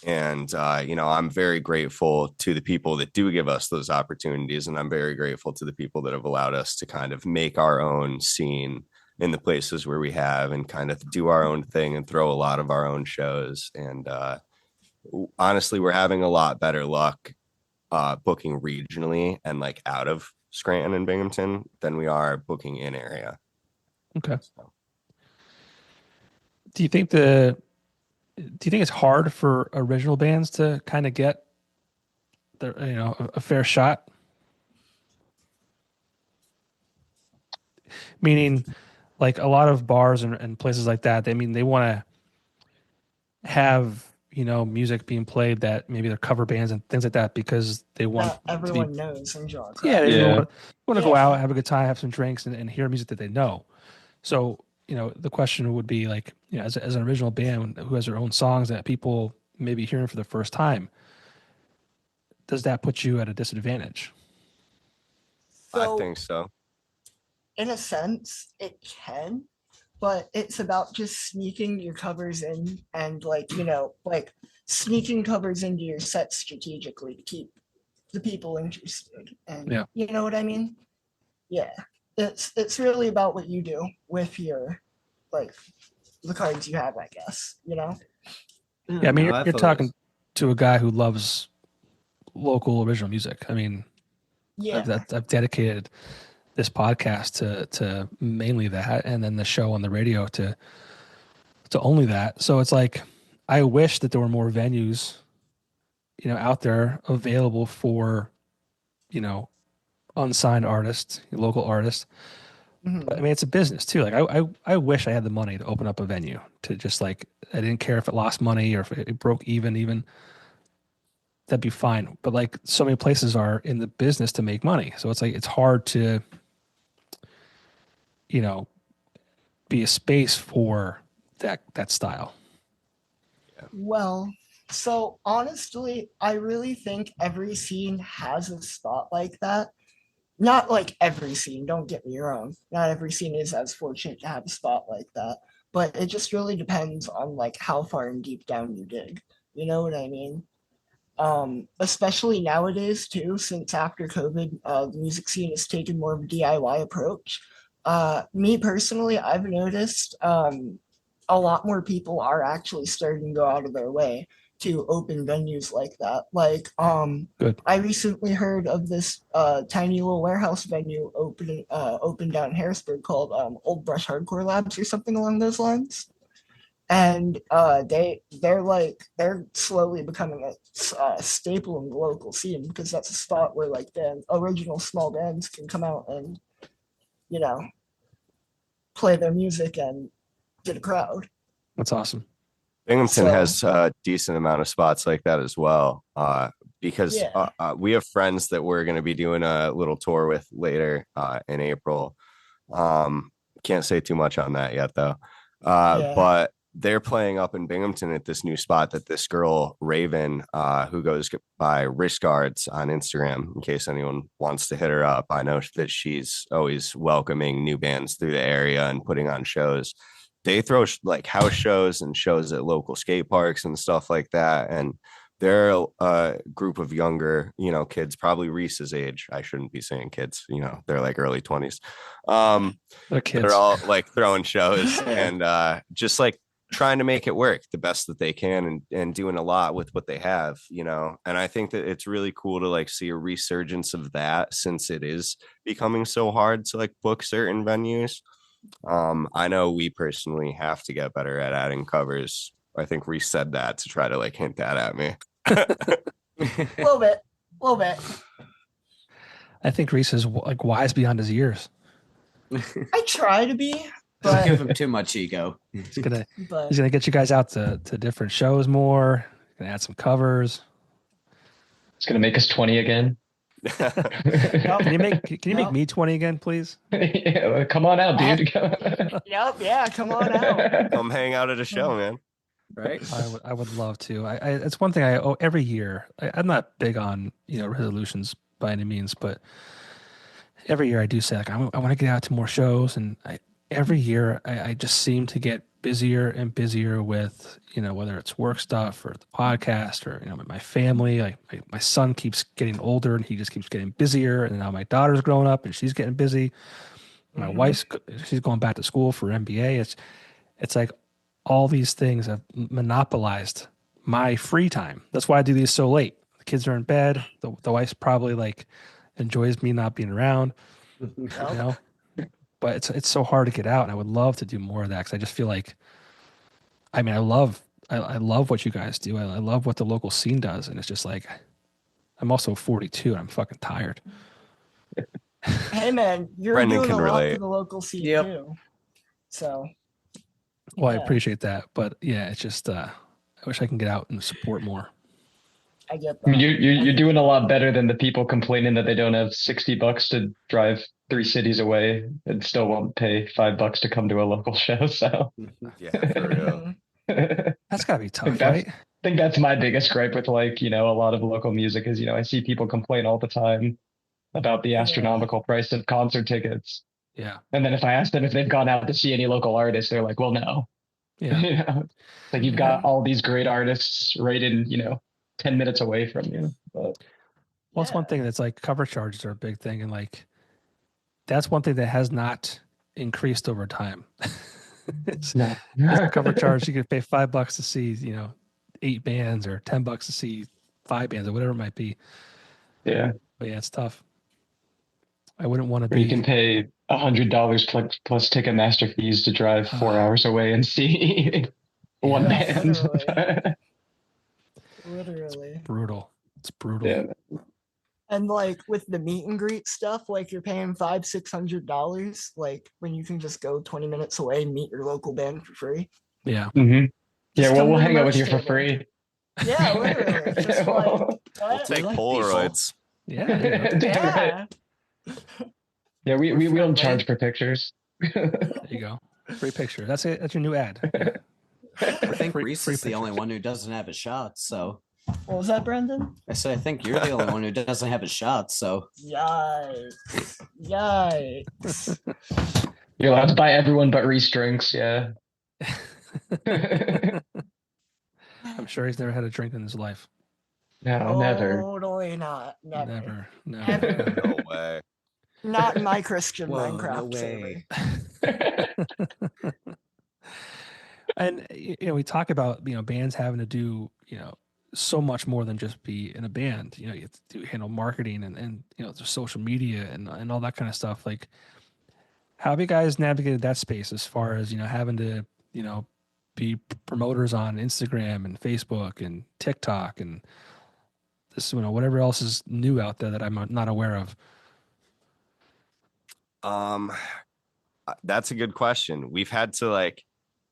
And I'm very grateful to the people that do give us those opportunities, and I'm very grateful to the people that have allowed us to kind of make our own scene in the places where we have and kind of do our own thing and throw a lot of our own shows. And honestly, we're having a lot better luck booking regionally and like out of Scranton and Binghamton than we are booking in area. Okay. So. Do you think it's hard for original bands to kind of get a fair shot? Meaning, like a lot of bars and places like that, they want to have music being played that maybe they're cover bands and things like that because they want That everyone knows and John. they want to go Yeah. out, have a good time, have some drinks, and hear music that they know. So the question would be like, as an original band who has their own songs that people may be hearing for the first time, does that put you at a disadvantage? So, I think so. in a sense, it can, but it's about just sneaking your covers in and like sneaking covers into your set strategically to keep the people interested. And Yeah. you know what I mean? Yeah. It's really about what you do with your like the cards you have, I guess, Yeah, I mean, you're talking to a guy who loves local original music. I mean, Yeah. I've dedicated this podcast to mainly that, and then the show on the radio to only that. So it's like, I wish that there were more venues, out there available for, unsigned artists, local artists. Mhm. But I mean, it's a business too. Like I wish I had the money to open up a venue to just like, I didn't care if it lost money or if it broke even that'd be fine. But like so many places are in the business to make money. So it's like, it's hard to, be a space for that style. Well, so honestly, I really think every scene has a spot like that. Not like every scene, don't get me wrong. Not every scene is as fortunate to have a spot like that. but it just really depends on like how far and deep down you dig. You know what I mean? Especially nowadays too, since after COVID, the music scene has taken more of a DIY approach. Me personally, I've noticed a lot more people are actually starting to go out of their way to open venues like that. Like, Good. I recently heard of this tiny little warehouse venue open down in Harrisburg called Old Brush Hardcore Labs or something along those lines. And they're slowly becoming a staple in the local scene because that's a spot where like the original small bands can come out and, you know, play their music and get a crowd. That's awesome. Binghamton So- has a decent amount of spots like that as well. Because Yeah. we have friends that we're going to be doing a little tour with later in April. Can't say too much on that yet, though. Yeah. But they're playing up in Binghamton at this new spot that this girl, Raven, who goes by Wrist Guards on Instagram, in case anyone wants to hit her up. I know that she's always welcoming new bands through the area and putting on shows. They throw like house shows and shows at local skate parks and stuff like that. And they're a group of younger, kids, probably Reese's age. I shouldn't be saying kids, they're like early 20s. They're kids. They're all like throwing shows and just like trying to make it work the best that they can and doing a lot with what they have, and I think that it's really cool to like see a resurgence of that since it is becoming so hard to like book certain venues. I know we personally have to get better at adding covers. I think Reese said that to try to like hint that at me. A little bit. I think Reese is like wise beyond his years. I try to be, Don't but give him too much ego. He's gonna but he's gonna get you guys out to different shows more. Gonna add some covers. It's gonna make us 20 again. Can you make Nope. me 20 again, please? Yeah, well, come on out, dude. yep, yeah, come on out. Come hang out at a show, man. Right? I would love to. It's one thing I owe every year. I'm not big on resolutions by any means, but every year I do say like I want to get out to more shows, and every year I just seem to get busier and busier with whether it's work stuff or the podcast or my family. Like my son keeps getting older and he just keeps getting busier, and now my daughter's growing up and she's getting busy. My wife's she's going back to school for MBA. It's like all these things have monopolized my free time. That's why I do these so late. The kids are in bed. The wife's probably like enjoys me not being around, but it's so hard to get out. And I would love to do more of that because I just feel like, I love what you guys do. I love what the local scene does. And it's just like, I'm also 42 and I'm fucking tired. Hey man, you're Brendan doing can a lot relate. for the local scene Yep. too. So Well, I Yeah. appreciate that. But yeah, it's just, I wish I can get out and support more. I get I mean, that. you're doing a lot better than the people complaining that they don't have $60 to drive 3 cities away and still won't pay $5 to come to a local show. So Yeah, for real. Mhm. That's gotta be tough, that's- right? I think that's my biggest gripe with like, a lot of local music is, I see people complain all the time about the Yeah. astronomical price of concert tickets. Yeah. And then if I ask them if they've gone out to see any local artists, they're like, well, no. Yeah. Like you've got all these great artists right in, 10 minutes away from you. But Well, it's one thing that's like cover charges are a big thing. And like, that's one thing that has not increased over time. It's no. cover charge. You could pay $5 to see, 8 bands or $10 to see 5 bands or whatever it might be. Yeah. But yeah, it's tough. I wouldn't want to Or you be. can pay $100 plus Ticketmaster fees to drive 4 hours away and see one Yeah, band. Literally. Brutal. It's brutal. Yeah. And like with the meet and greet stuff, like you're paying $500-$600, like when you can just go 20 minutes away and meet your local band for free. Yeah. Mm-hmm. Yeah, Just well, come we'll to the hang out with merch you for table. free. Yeah, literally. Just like, We'll what? take like Polaroids. Yeah. there you go. Yeah. Yeah, we We're don't friendly. charge for pictures. There you go. Free picture. That's it. That's your new ad. I think Free- Reese free is the only pictures. one who doesn't have a shot. So What was that, Brendan? I said, I think you're the only one who doesn't have a shot. So Yikes. Yikes. You're allowed to buy everyone but Reese drinks. Yeah. I'm sure he's never had a drink in his life. No, never. Totally not. Never. Never. No way. Not in my Christian Whoa, Minecraft no way. server. And we talk about bands having to do so much more than just be in a band. You have to handle marketing and the social media and all that kind of stuff. Like, how have you guys navigated that space as far as having to be promoters on Instagram and Facebook and TikTok and this whatever else is new out there that I'm not aware of? That's a good question. We've had to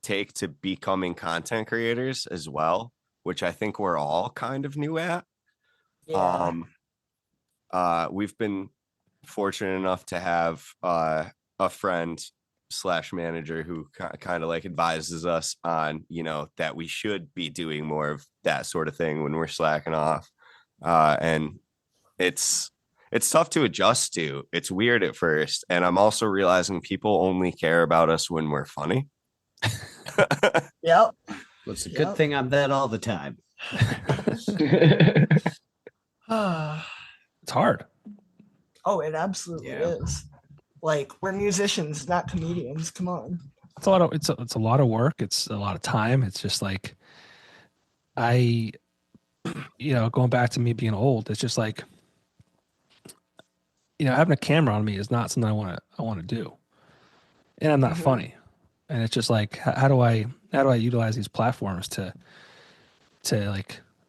take to becoming content creators as well, which I think we're all kind of new at. Yeah. We've been fortunate enough to have a friend / manager who kind of advises us on that we should be doing more of that sort of thing when we're slacking off, and it's tough to adjust to. It's weird at first, and I'm also realizing people only care about us when we're funny. Yep. Well, it's a good thing I'm that all the time. It's hard. Oh, it absolutely is. We're musicians, not comedians. Come on. It's a lot of it's a lot of work. It's a lot of time. It's just I going back to me being old, it's just having a camera on me is not something I want to do. And I'm not funny. And it's just how do I utilize these platforms to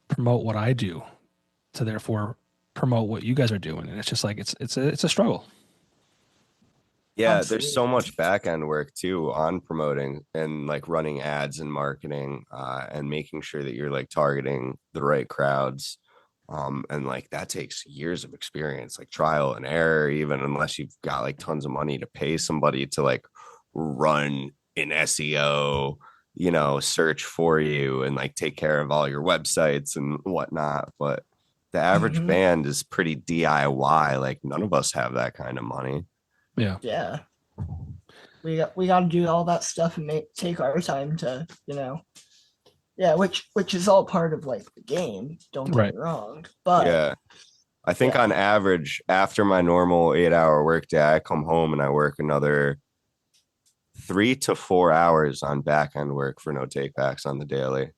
promote what I do, to therefore promote what you guys are doing. And it's just it's a struggle. Yeah, Absolutely. there's so much back end work too on promoting and running ads and marketing, and making sure that you're targeting the right crowds. And that takes years of experience, trial and error, even unless you've got tons of money to pay somebody to run an SEO, search for you and take care of all your websites and whatnot. But the average band is pretty DIY. None of us have that kind of money. Yeah. We got to do all that stuff and take our time to, which is all part of the game. Don't get me wrong. But yeah, I think on average, after my normal 8-hour workday, I come home and I work another 3 to 4 hours on back end work for no takebacks on the daily.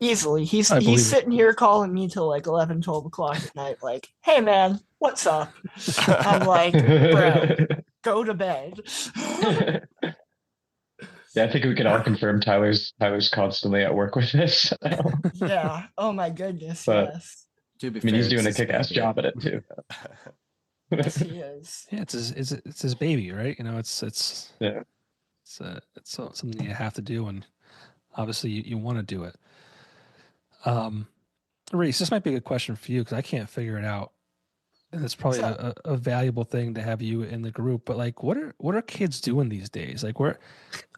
Easily. He's believe it. sitting here calling me till 11, 12 o'clock at night, hey man, what's up? I'm bro, go to bed. Yeah, I think we can all confirm Tyler's constantly at work with this. Yeah. Oh my goodness. But- yes. To be I mean, he's fair, doing a it's his kick-ass baby. job at it too. Yes, he is. Yeah, it's his baby, right? It's Yeah. it's something you have to do, and obviously you want to do it. Reese, this might be a good question for you because I can't figure it out, and it's probably a valuable thing to have you in the group. But what are kids doing these days? I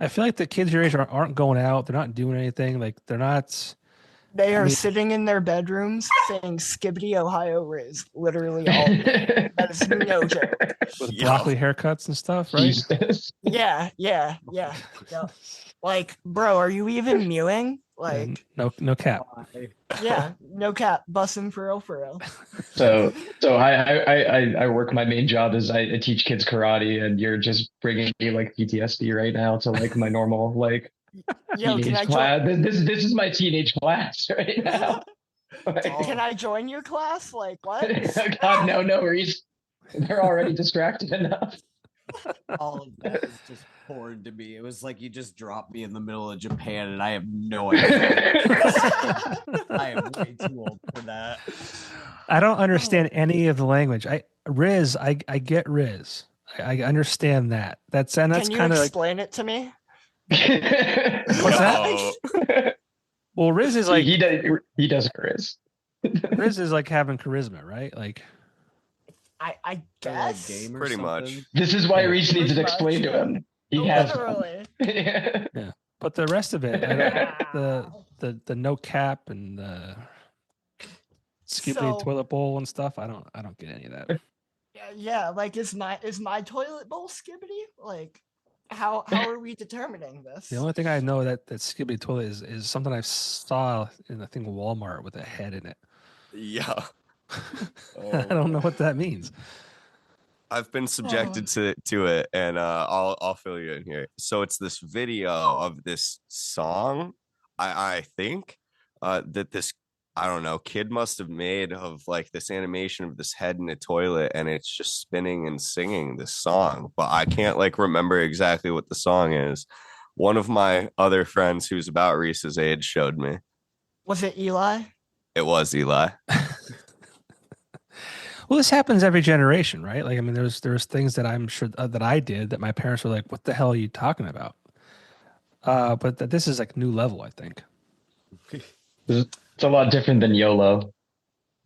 feel like the kids your age aren't going out. They're not doing anything. They're not. They are sitting in their bedrooms saying Skibbity Ohio Riz literally all day. That is no joke. With broccoli haircuts and stuff, right? Jesus. Yeah. Bro, are you even mewing? No cap. Yeah, no cap. Bussing for real. So I work. My main job is I teach kids karate, and you're just bringing me PTSD right now to my normal Yo, can teenage I class. This is my teenage class right now. Can I join your class? What? God, no, Reese. They're already distracted enough. All of that is just foreign to me. It was you just dropped me in the middle of Japan, and I have no idea. I am way too old for that. I don't understand any of the language. Riz, I get Riz. I understand that. That's Can you kind of explain it to me? What's that? Well, Riz is he does Riz. Riz is having charisma, right? I guess. Game or Pretty something. much. This is why Yeah. Reese needs it Pretty explained much, to him. He has Literally. one. But the rest of it, the no cap and the skippity So- toilet bowl and stuff, I don't get any of that. Yeah, is my toilet bowl Skibbity? How are we determining this? The only thing I know that Skibbity Toilet is something I saw in I think Walmart with a head in it. Yeah. I don't know what that means. I've been subjected to it, and I'll fill you in here. So it's this video of this song, I think, that this, I don't know, kid must have made of like this animation of this head in a toilet, and it's just spinning and singing this song, but I can't like remember exactly what the song is. One of my other friends who's about Reese's age showed me. Was it Eli? It was Eli. Well, this happens every generation, right? Like, I mean, there's things that I'm sure that I did that my parents were like, "What the hell are you talking about?" But this is like new level, I think. It's a lot different than YOLO.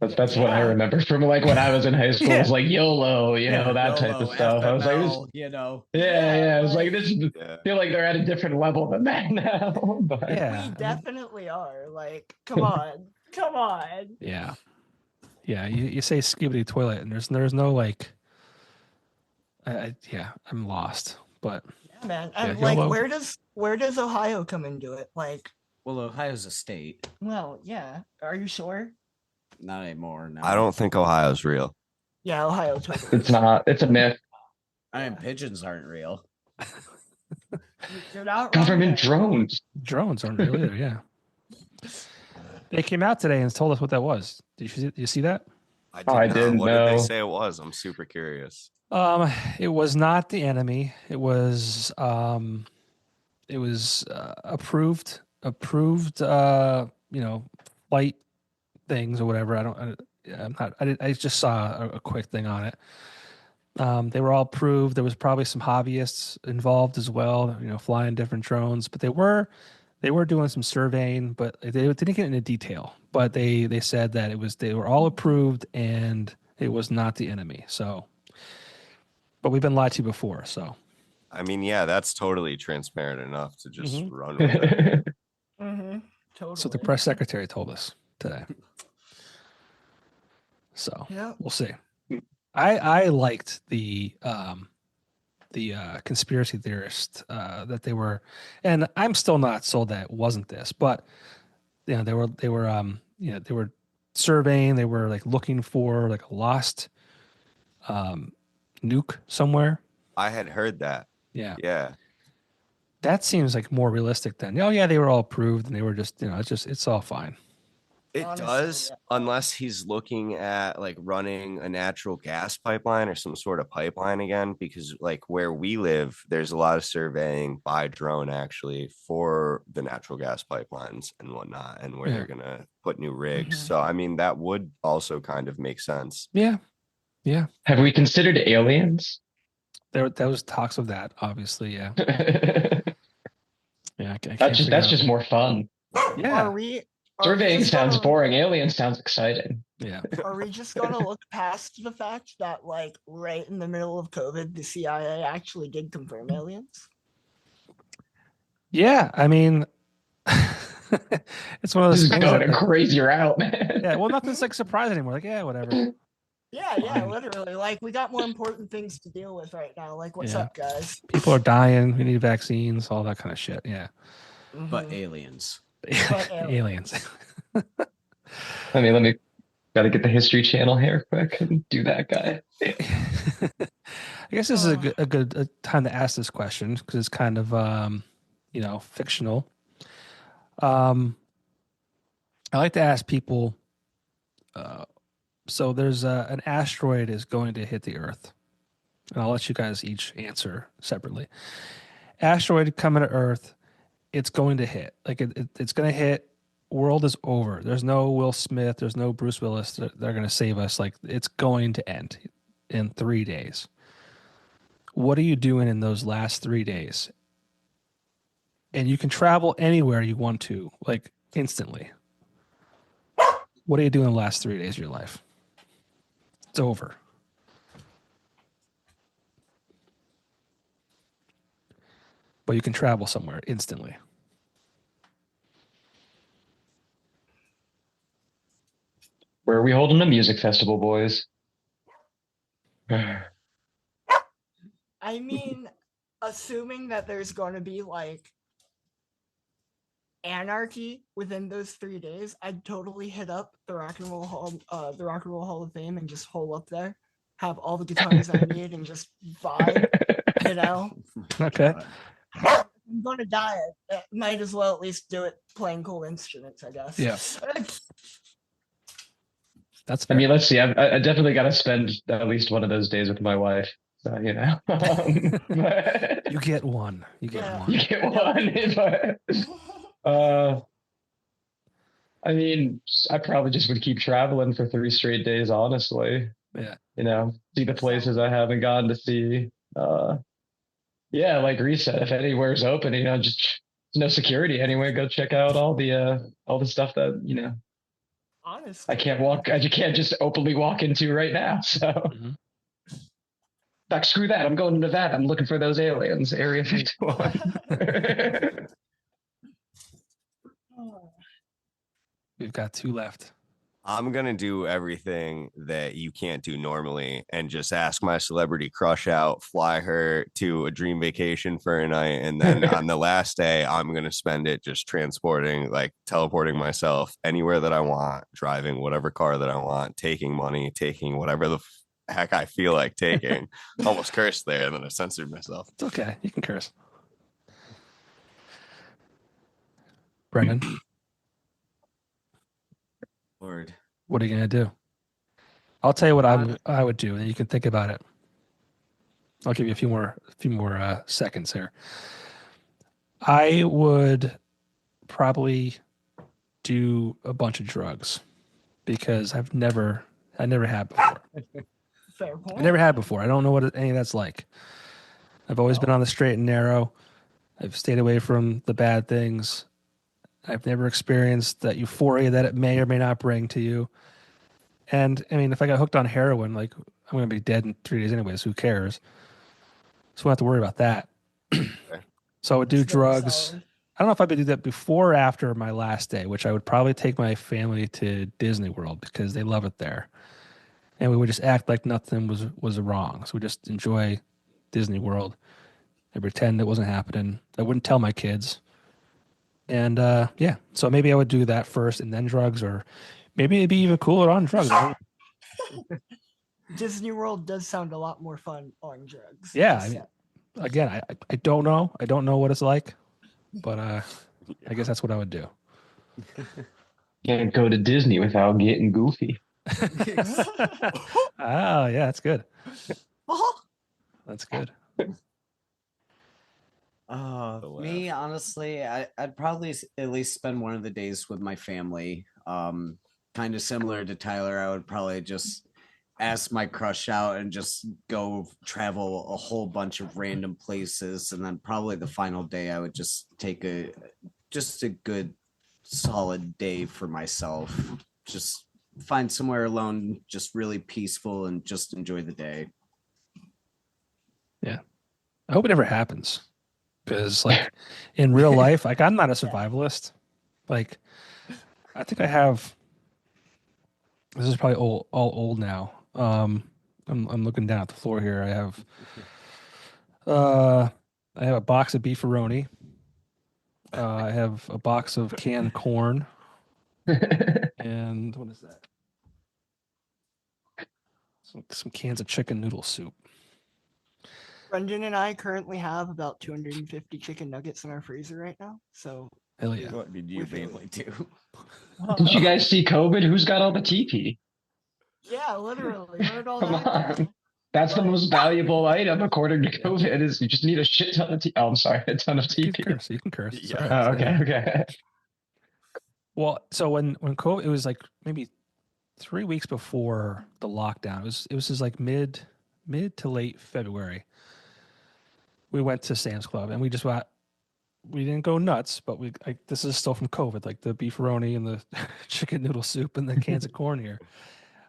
That's what I Yeah. remember from like when I was in high school. It was like YOLO, that type of YOLO, stuff. I was like, this, FML, yeah. I was like, like- this is. I feel like they're at a different level than that now. But Yeah, We definitely are. Like, come on. Come on. yeah. You say Skibbity Toilet, and there's no like, I'm lost. But Yeah, man. Yeah, And like YOLO. where does Ohio come into it? Like, Well, Ohio's a state. well, yeah. Are you sure? Not anymore. No. I don't think Ohio's real. Yeah, Ohio totally. it's not. It's a myth. I mean, pigeons aren't real. You're not wrong Government there. drones. drones aren't real either. Yeah, they came out today and told us what that was. Did you see that? I didn't What did they know. say it was? I'm super curious. It was not the enemy. It was approved, flight things or whatever. I just saw a quick thing on it. They were all approved. There was probably some hobbyists involved as well, flying different drones, but they were doing some surveying, but they didn't get into detail. But they said that they were all approved and it was not the enemy. So, but we've been lied to before. So, I mean, yeah, that's totally transparent enough to just Mhm. run with it. Mm-hmm. Totally. so the press secretary told us today. So Yeah. we'll see. I liked the conspiracy theorist that they were, and I'm still not sold that it wasn't this, but they were surveying, they were like looking for like a lost nuke somewhere. I had heard that. Yeah, Yeah. that seems like more realistic than they were all approved and they were just it's all fine. It Honestly, does, yeah. unless he's looking at like running a natural gas pipeline or some sort of pipeline again, because like where we live, there's a lot of surveying by drone actually for the natural gas pipelines and whatnot, and where Yeah. they're gonna put new rigs. Mhm. So I mean, that would also kind of make sense. Yeah, Have we considered aliens? there was talks of that, obviously. Yeah, that's I can't figure out- just more fun. yeah. Are we Surveying just sounds gonna- boring. Alien sounds exciting. Yeah. Are we just gonna look past the fact that, like, right in the middle of COVID, the CIA actually did confirm aliens? Yeah, I mean, it's one of This those is things. going That, a crazy route, man. yeah, well, nothing's like surprising anymore. Like, yeah, whatever. Yeah, literally. Like, we got more important things to deal with right now. Like, what's Yeah. up, guys? People are dying. We need vaccines. All that kind of shit. Yeah. But Mhm. aliens. But Aliens. I mean, gotta get the History Channel here quick and do that guy. I guess this is a good time to ask this question because it's kind of fictional. I like to ask people. So there's an asteroid is going to hit the Earth, and I'll let you guys each answer separately. Asteroid coming to Earth, it's going to hit. Like it's going to hit. World is over. There's no Will Smith. There's no Bruce Willis. They're going to save us. Like it's going to end in 3 days. What are you doing in those last 3 days? And you can travel anywhere you want to, like instantly. What are you doing in the last 3 days of your life? It's over. But you can travel somewhere instantly. Where are we holding a music festival, boys? I mean, assuming that there's going to be like anarchy within those 3 days, I'd totally hit up the Rock and Roll Hall of Fame and just hole up there, have all the guitars I need, and just vibe. You know, Okay. I'm gonna die. I might as well at least do it playing cool instruments, I guess. Yeah. That's I fair. mean, let's see. I definitely got to spend at least one of those days with my wife. So, you know, but You get one. You get Yeah. one. you get one. But, I mean, I probably just would keep traveling for 3 straight days, honestly. Yeah. You know, see the places I haven't gone to see. Yeah, like Reese said, if anywhere's open, you know, just no security anyway. Go check out all the stuff that, you know, Honestly, I can't just openly walk into right now. So, Mhm. in fact, screw that. I'm going to Nevada. I'm looking for those aliens, Area 51. We've got 2 left. I'm gonna do everything that you can't do normally and just ask my celebrity crush out, fly her to a dream vacation for a night, and then on the last day, I'm gonna spend it just teleporting myself anywhere that I want, driving whatever car that I want, taking money, taking whatever the heck I feel like taking. Almost cursed there, and then I censored myself. It's okay. You can curse. Brendan, Lord. what are you gonna do? I'll tell you what I would do, and you can think about it. I'll give you a few more seconds here. I would probably do a bunch of drugs because I never had before. fair point. I never had before. I don't know what any of that's like. I've always been on the straight and narrow. I've stayed away from the bad things. I've never experienced that euphoria that it may or may not bring to you. And I mean, if I got hooked on heroin, like I'm going to be dead in 3 days anyways. Who cares? So we don't have to worry about that. So I would do It's very drugs. solid. I don't know if I would do that before or after my last day, which I would probably take my family to Disney World because they love it there. And we would just act like nothing was wrong. So we just enjoy Disney World and pretend it wasn't happening. I wouldn't tell my kids. And yeah, so maybe I would do that first and then drugs, or maybe it'd be even cooler on drugs. Disney World does sound a lot more fun on drugs. Yeah, Just I mean, again, I don't know. I don't know what it's like, but I guess that's what I would do. Can't go to Disney without getting goofy. Oh, yeah, that's good. Oh, That's good. Me, honestly, I'd probably at least spend one of the days with my family. Kind of similar to Tyler, I would probably just ask my crush out and just go travel a whole bunch of random places, and then probably the final day I would just take a good solid day for myself. Just find somewhere alone, just really peaceful, and just enjoy the day. I hope it never happens because, like, in real life, like, I'm not a survivalist. Like, I think I have. This is probably all old now. I'm looking down at the floor here. I have a box of beefaroni. I have a box of canned corn, and what is that? Some cans of chicken noodle soup. Brendan and I currently have about 250 chicken nuggets in our freezer right now. So Hell yeah! What did you family do? Did you guys see COVID? Who's got all the TP? yeah, literally. Where'd all Come that go? on. That's the most valuable item according to COVID is you just need a shit ton of TP. Oh, I'm sorry, a ton of You TP. can curse. You can curse. It's Yeah. all right. Oh, okay. Well, so when COVID, it was like maybe 3 weeks before the lockdown. It was just like mid to late February. We went to Sam's Club and we didn't go nuts, but this is still from COVID, like the beefaroni and the chicken noodle soup and the cans of corn here.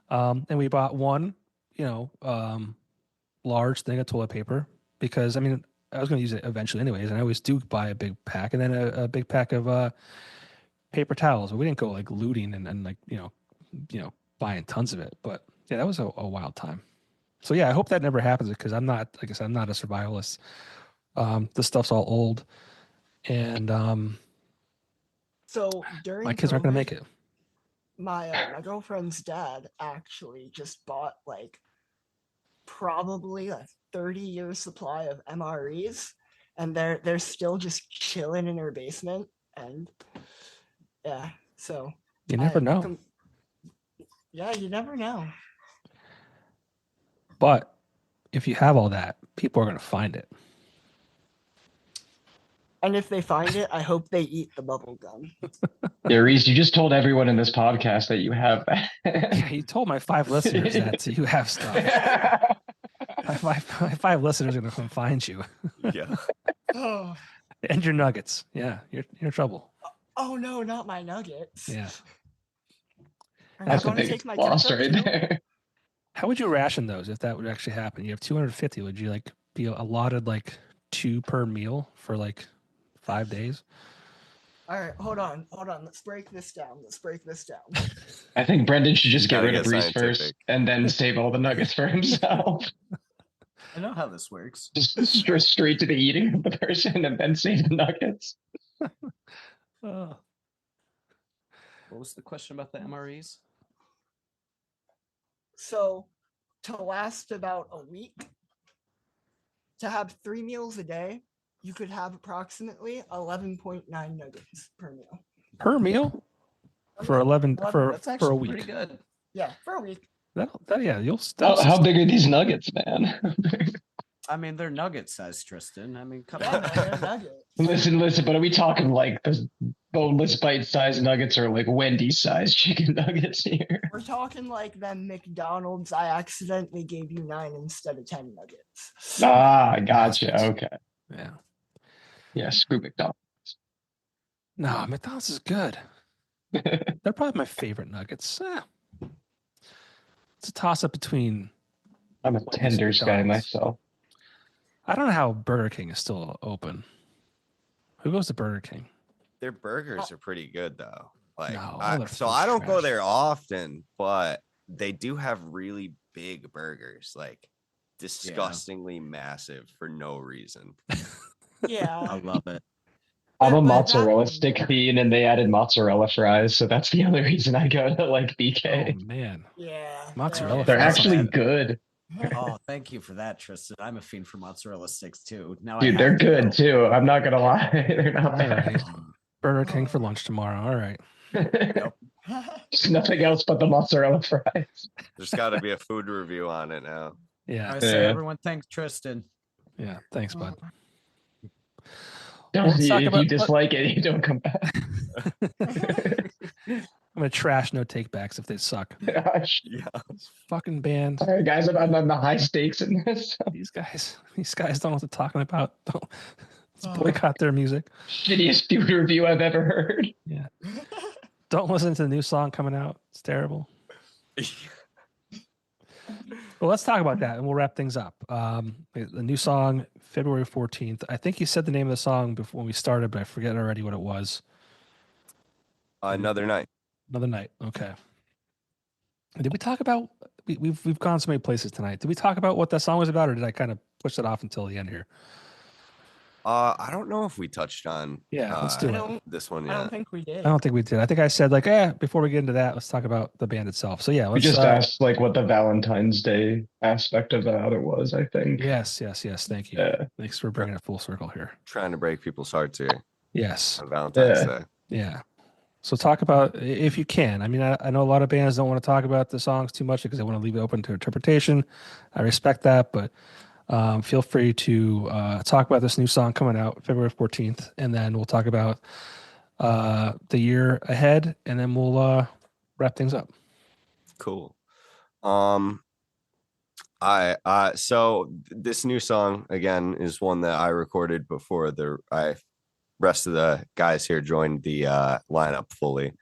And we bought one, large thing of toilet paper because I mean I was going to use it eventually anyways, and I always do buy a big pack, and then a big pack of paper towels. But we didn't go like looting and like buying tons of it. But yeah, that was a wild time. So yeah, I hope that never happens because I'm not, like I said, I'm not a survivalist. This stuff's all old, and So during my kids aren't going to COVID, make it. my girlfriend's dad actually just bought like probably a 30-year supply of MREs, and they're still just chilling in her basement. And yeah, so You never I know. yeah, you never know. But if you have all that, people are going to find it. And if they find it, I hope they eat the bubble gum. Yeah, Reese, you just told everyone in this podcast that you have that. Yeah, you told my 5 listeners that you have stuff. My 5 listeners are going to come find you. Yeah. Oh, And your nuggets. Yeah, you're in trouble. oh no, not my nuggets. Yeah. Are That's you the going to biggest take my loss ketchup right too? there. How would you ration those if that would actually happen? You have 250. Would you like be allotted like 2 per meal for like 5 days? All right, hold on. Let's break this down. I think Brendan should just get Gotta rid of get Reese scientific. first and then save all the nuggets for himself. I know how this works. Just straight to the eating of the person and then save the nuggets. Oh. What was the question about the MREs? So, to last about a week, to have 3 meals a day, you could have approximately 11.9 nuggets per meal. Per meal for 11 for That's a actually week. pretty good. Yeah, for a week. That yeah, you'll How big are these nuggets, man? I mean, they're nugget size, Tristan. I mean, come Yeah, on. man, they're nuggets. Listen, but are we talking like the boneless bite-sized nuggets or like Wendy's-sized chicken nuggets here? We're talking like them McDonald's. I accidentally gave you 9 instead of 10 nuggets. Ah, gotcha. Okay. Yeah. Yeah, screw McDonald's. No, McDonald's is good. They're probably my favorite nuggets. It's a toss-up between. I'm a Wendy's, tenders guy McDonald's. myself. I don't know how Burger King is still open. Who goes to Burger King? Their burgers are pretty good though. Like, No, I, their so food's I don't go trash. there often, but they do have really big burgers, like disgustingly massive for no reason. Yeah. I love it. I'm a But that- mozzarella stick fiend, and they added mozzarella fries, so that's the only reason I go to like Oh BK. man, Yeah. Mozzarella They're fries. actually good, Oh, thank you for that, Tristan. I'm a fiend for mozzarella sticks too. Now dude. I They're have to good go. too. I'm not gonna lie, they're not All bad. right. Burger King for lunch tomorrow. All right. Just nothing else but the mozzarella fries. There's got to be a food review on it now. Yeah. I say Yeah. everyone thanks Tristan. Yeah. Thanks, bud. Don't, let's talk if about- you dislike it, you don't come back. I'm gonna trash no takebacks if they suck. Gosh. Yeah. This fucking band. All right, guys, I'm on the high stakes in this. These guys don't know what they're talking about. Let's Oh. boycott their music. Shittiest food review I've ever heard. Don't listen to the new song coming out. It's terrible. Well, let's talk about that and we'll wrap things up. The new song, February 14th. I think you said the name of the song before we started, but I forget already what it was. Another night. Another night. Okay. Did we talk about we've gone so many places tonight. Did we talk about what that song was about, or did I kind of push it off until the end here? I don't know if we touched on Yeah, let's do I it. don't, this one I don't yet. think we did. I don't think we did. I think I said like, before we get into that, let's talk about the band itself. So yeah, We let's just asked like what the Valentine's Day aspect of that other was, I think. Yes. Thank you. Yeah. Thanks for bringing it full circle here. Trying to break people's hearts here Yes. on Valentine's Yeah. Day. Yeah. So talk about if you can. I mean, I know a lot of bands don't want to talk about the songs too much because they want to leave it open to interpretation. I respect that, but feel free to talk about this new song coming out February 14th, and then we'll talk about the year ahead, and then we'll wrap things up. Cool. So this new song again is one that I recorded before rest of the guys here joined the lineup fully.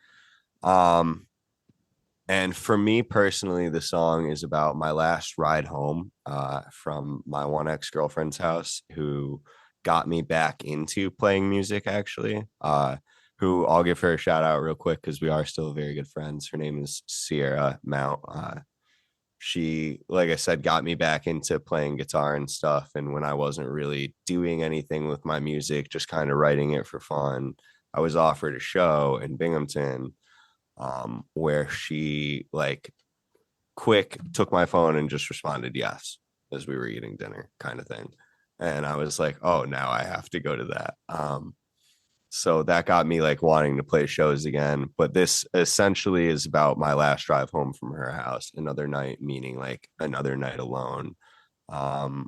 And for me personally, the song is about my last ride home from my one ex-girlfriend's house, who got me back into playing music, actually. Who I'll give her a shout out real quick because we are still very good friends. Her name is Sierra Mount. she, like I said, got me back into playing guitar and stuff. And when I wasn't really doing anything with my music, just kind of writing it for fun, I was offered a show in Binghamton, where she like quick took my phone and just responded yes as we were eating dinner, kind of thing. And I was like, oh, now I have to go to that. So that got me like wanting to play shows again. But this essentially is about my last drive home from her house, another night, meaning like another night alone,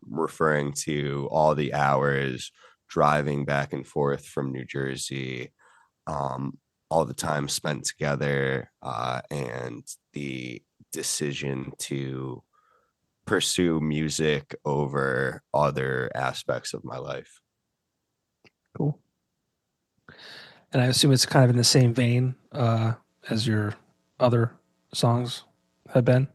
referring to all the hours driving back and forth from New Jersey, all the time spent together, and the decision to pursue music over other aspects of my life. Cool. And I assume it's kind of in the same vein as your other songs have been.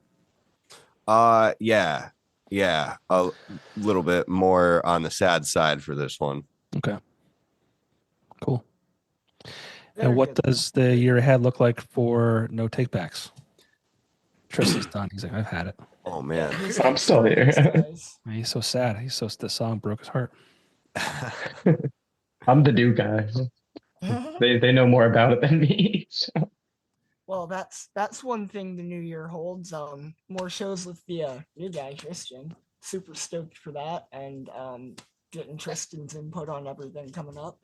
Yeah, a little bit more on the sad side for this one. Okay. Cool. Very And what good. does the year ahead look like for No Takebacks? Tristan's done. He's like, I've had it. Oh man. He's I'm like still some of here. these guys. Man, he's so sad. The song broke his heart. I'm the new guy. They know more about it than me. So. Well, that's one thing the new year holds. More shows with the new guy Christian. Super stoked for that, and getting Tristan's input on everything coming up.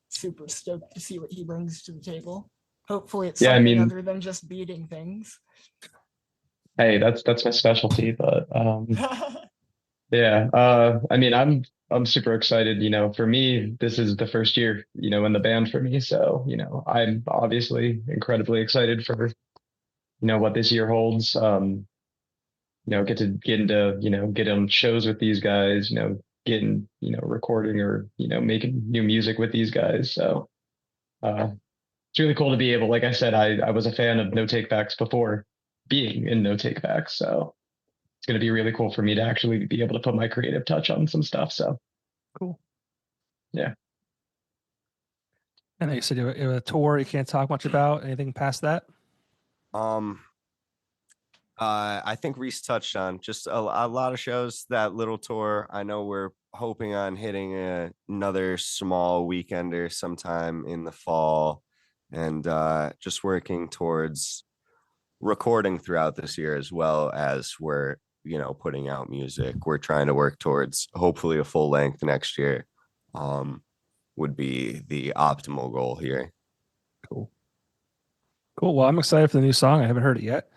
Super stoked to see what he brings to the table. Hopefully, it's Yeah, I something mean- other than just beating things. Hey, that's my specialty. But yeah, I mean, I'm super excited. You know, for me, this is the first year, you know, in the band for me. So, you know, I'm obviously incredibly excited for, you know, what this year holds. You know, get into, you know, get on shows with these guys, you know, getting, you know, recording or, you know, making new music with these guys. So it's really cool to be able, like I said, I was a fan of No Takebacks before being in No Takebacks. So it's going to be really cool for me to actually be able to put my creative touch on some stuff. So Cool. Yeah. And you said you have a tour you can't talk much about. Anything past that? I think Reese touched on just a lot of shows, that little tour. I know we're hoping on hitting another small weekender sometime in the fall, and just working towards recording throughout this year, as well as we're, you know, putting out music. We're trying to work towards hopefully a full length next year. Would be the optimal goal here. Cool. Well, I'm excited for the new song. I haven't heard it yet.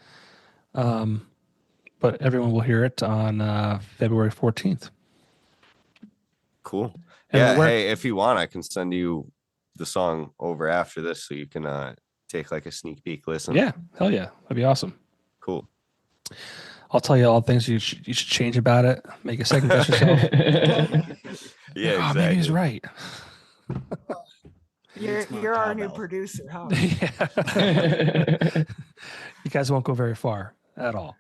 But everyone will hear it on February 14th. Cool. And Yeah. where- Hey, if you want, I can send you the song over after this, so you can take like a sneak peek listen. Yeah, hell yeah. That'd be awesome. Cool. I'll tell you all the things you should change about it. Make a second guess yourself. Yeah, Oh, maybe he's exactly. right. You're our new producer, huh? Yeah. You guys won't go very far at all.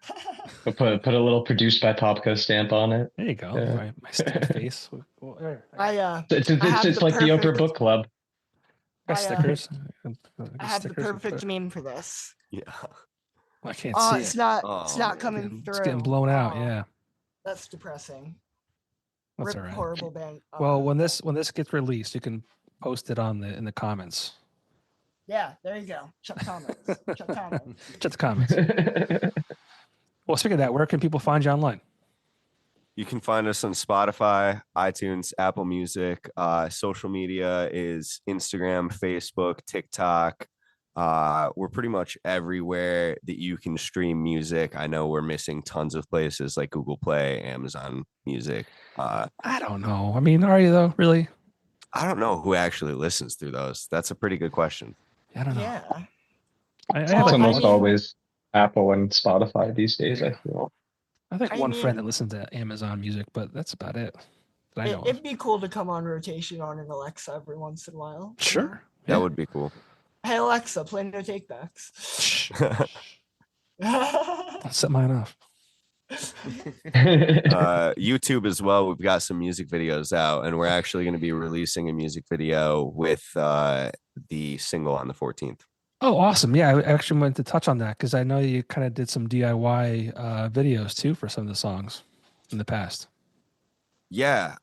Put a little produced by Popko stamp on it. There you go. Yeah. My stick face. Well, there. I It's the like the Oprah perfect- Book Club. Got I, stickers. I have the Stickers. perfect meme for this. Yeah. I can't Oh, see it's it. not. Oh, It's not man. coming through. It's getting blown out. Oh, Yeah, That's depressing. that's Rip all right. horrible band. Well, when this gets released, you can post it in the comments. Yeah, there you go. Check comments. Check comments. Check the comments. Well, speaking of that, where can people find you online? You can find us on Spotify, iTunes, Apple Music. Social media is Instagram, Facebook, TikTok. We're pretty much everywhere that you can stream music. I know we're missing tons of places like Google Play, Amazon Music. I don't know. I mean, are you though? Really? I don't know who actually listens through those. That's a pretty good question. I don't know. Yeah. I It's have Well, like, almost mean- always Apple and Spotify these days, I feel. I think I one friend mean- that listens to Amazon Music, but that's about it. That I know. It'd be cool to come on rotation on an Alexa every once in a while. you know? Sure. That would be cool. Hey Alexa, play No Takebacks. Shh. Don't set mine off. YouTube as well. We've got some music videos out, and we're actually going to be releasing a music video with the single on the 14th. Oh, awesome. Yeah, I actually wanted to touch on that because I know you kind of did some DIY videos too for some of the songs in the past. Yeah,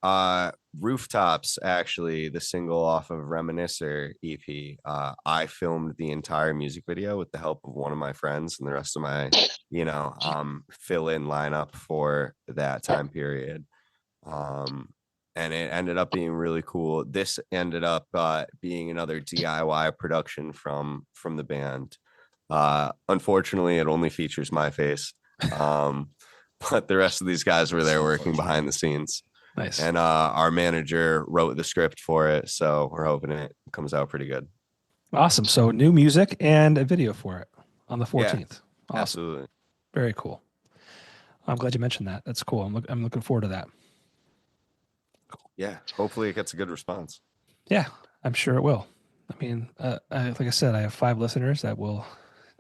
Rooftops, actually, the single off of Reminiscer EP. I filmed the entire music video with the help of one of my friends and the rest of my, fill-in lineup for that time period. And it ended up being really cool. This ended up being another DIY production from the band. Unfortunately, it only features my face. But the rest of these guys were there working behind the scenes. Nice. And our manager wrote the script for it, so we're hoping it comes out pretty good. Awesome. So new music and a video for it on the 14th. Yeah, Awesome. absolutely. Very cool. I'm glad you mentioned that. That's cool. I'm looking forward to that. Yeah, hopefully it gets a good response. Yeah, I'm sure it will. I mean, like I said, I have 5 listeners that will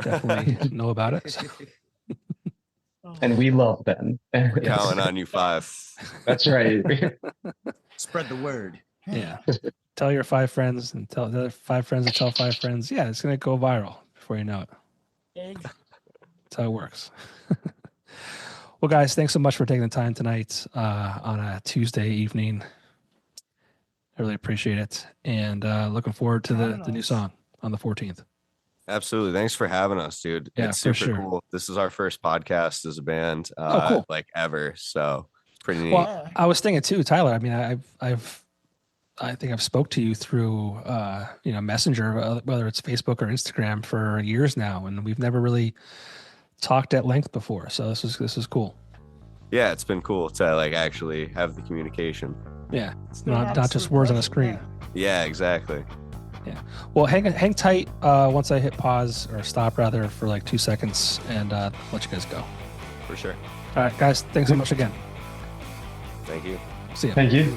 definitely know about it. So. And we love them. We're counting on you 5. That's right. Spread the word. Yeah. Tell your 5 friends and tell the other 5 friends and tell 5 friends. Yeah, it's going to go viral before you know it. That's how it works. Well, guys, thanks so much for taking the time tonight on a Tuesday evening. I really appreciate it. And looking forward to the new song on the 14th. Absolutely. Thanks for having us, dude. Yeah, it's for super sure. Cool. This is our first podcast as a band, cool. like ever. So it's pretty neat. Well, I was thinking too, Tyler. I mean, I think I've spoke to you through Messenger, whether it's Facebook or Instagram, for years now, and we've never really talked at length before. So this is cool. Yeah, it's been cool to like actually have the communication. Yeah, it's not just words on a screen. Yeah, exactly. Yeah. Well, hang tight once I hit pause or stop rather for like 2 seconds and let you guys go. For sure. All right, guys. Thanks so much again. Thank you. See ya. Thank you.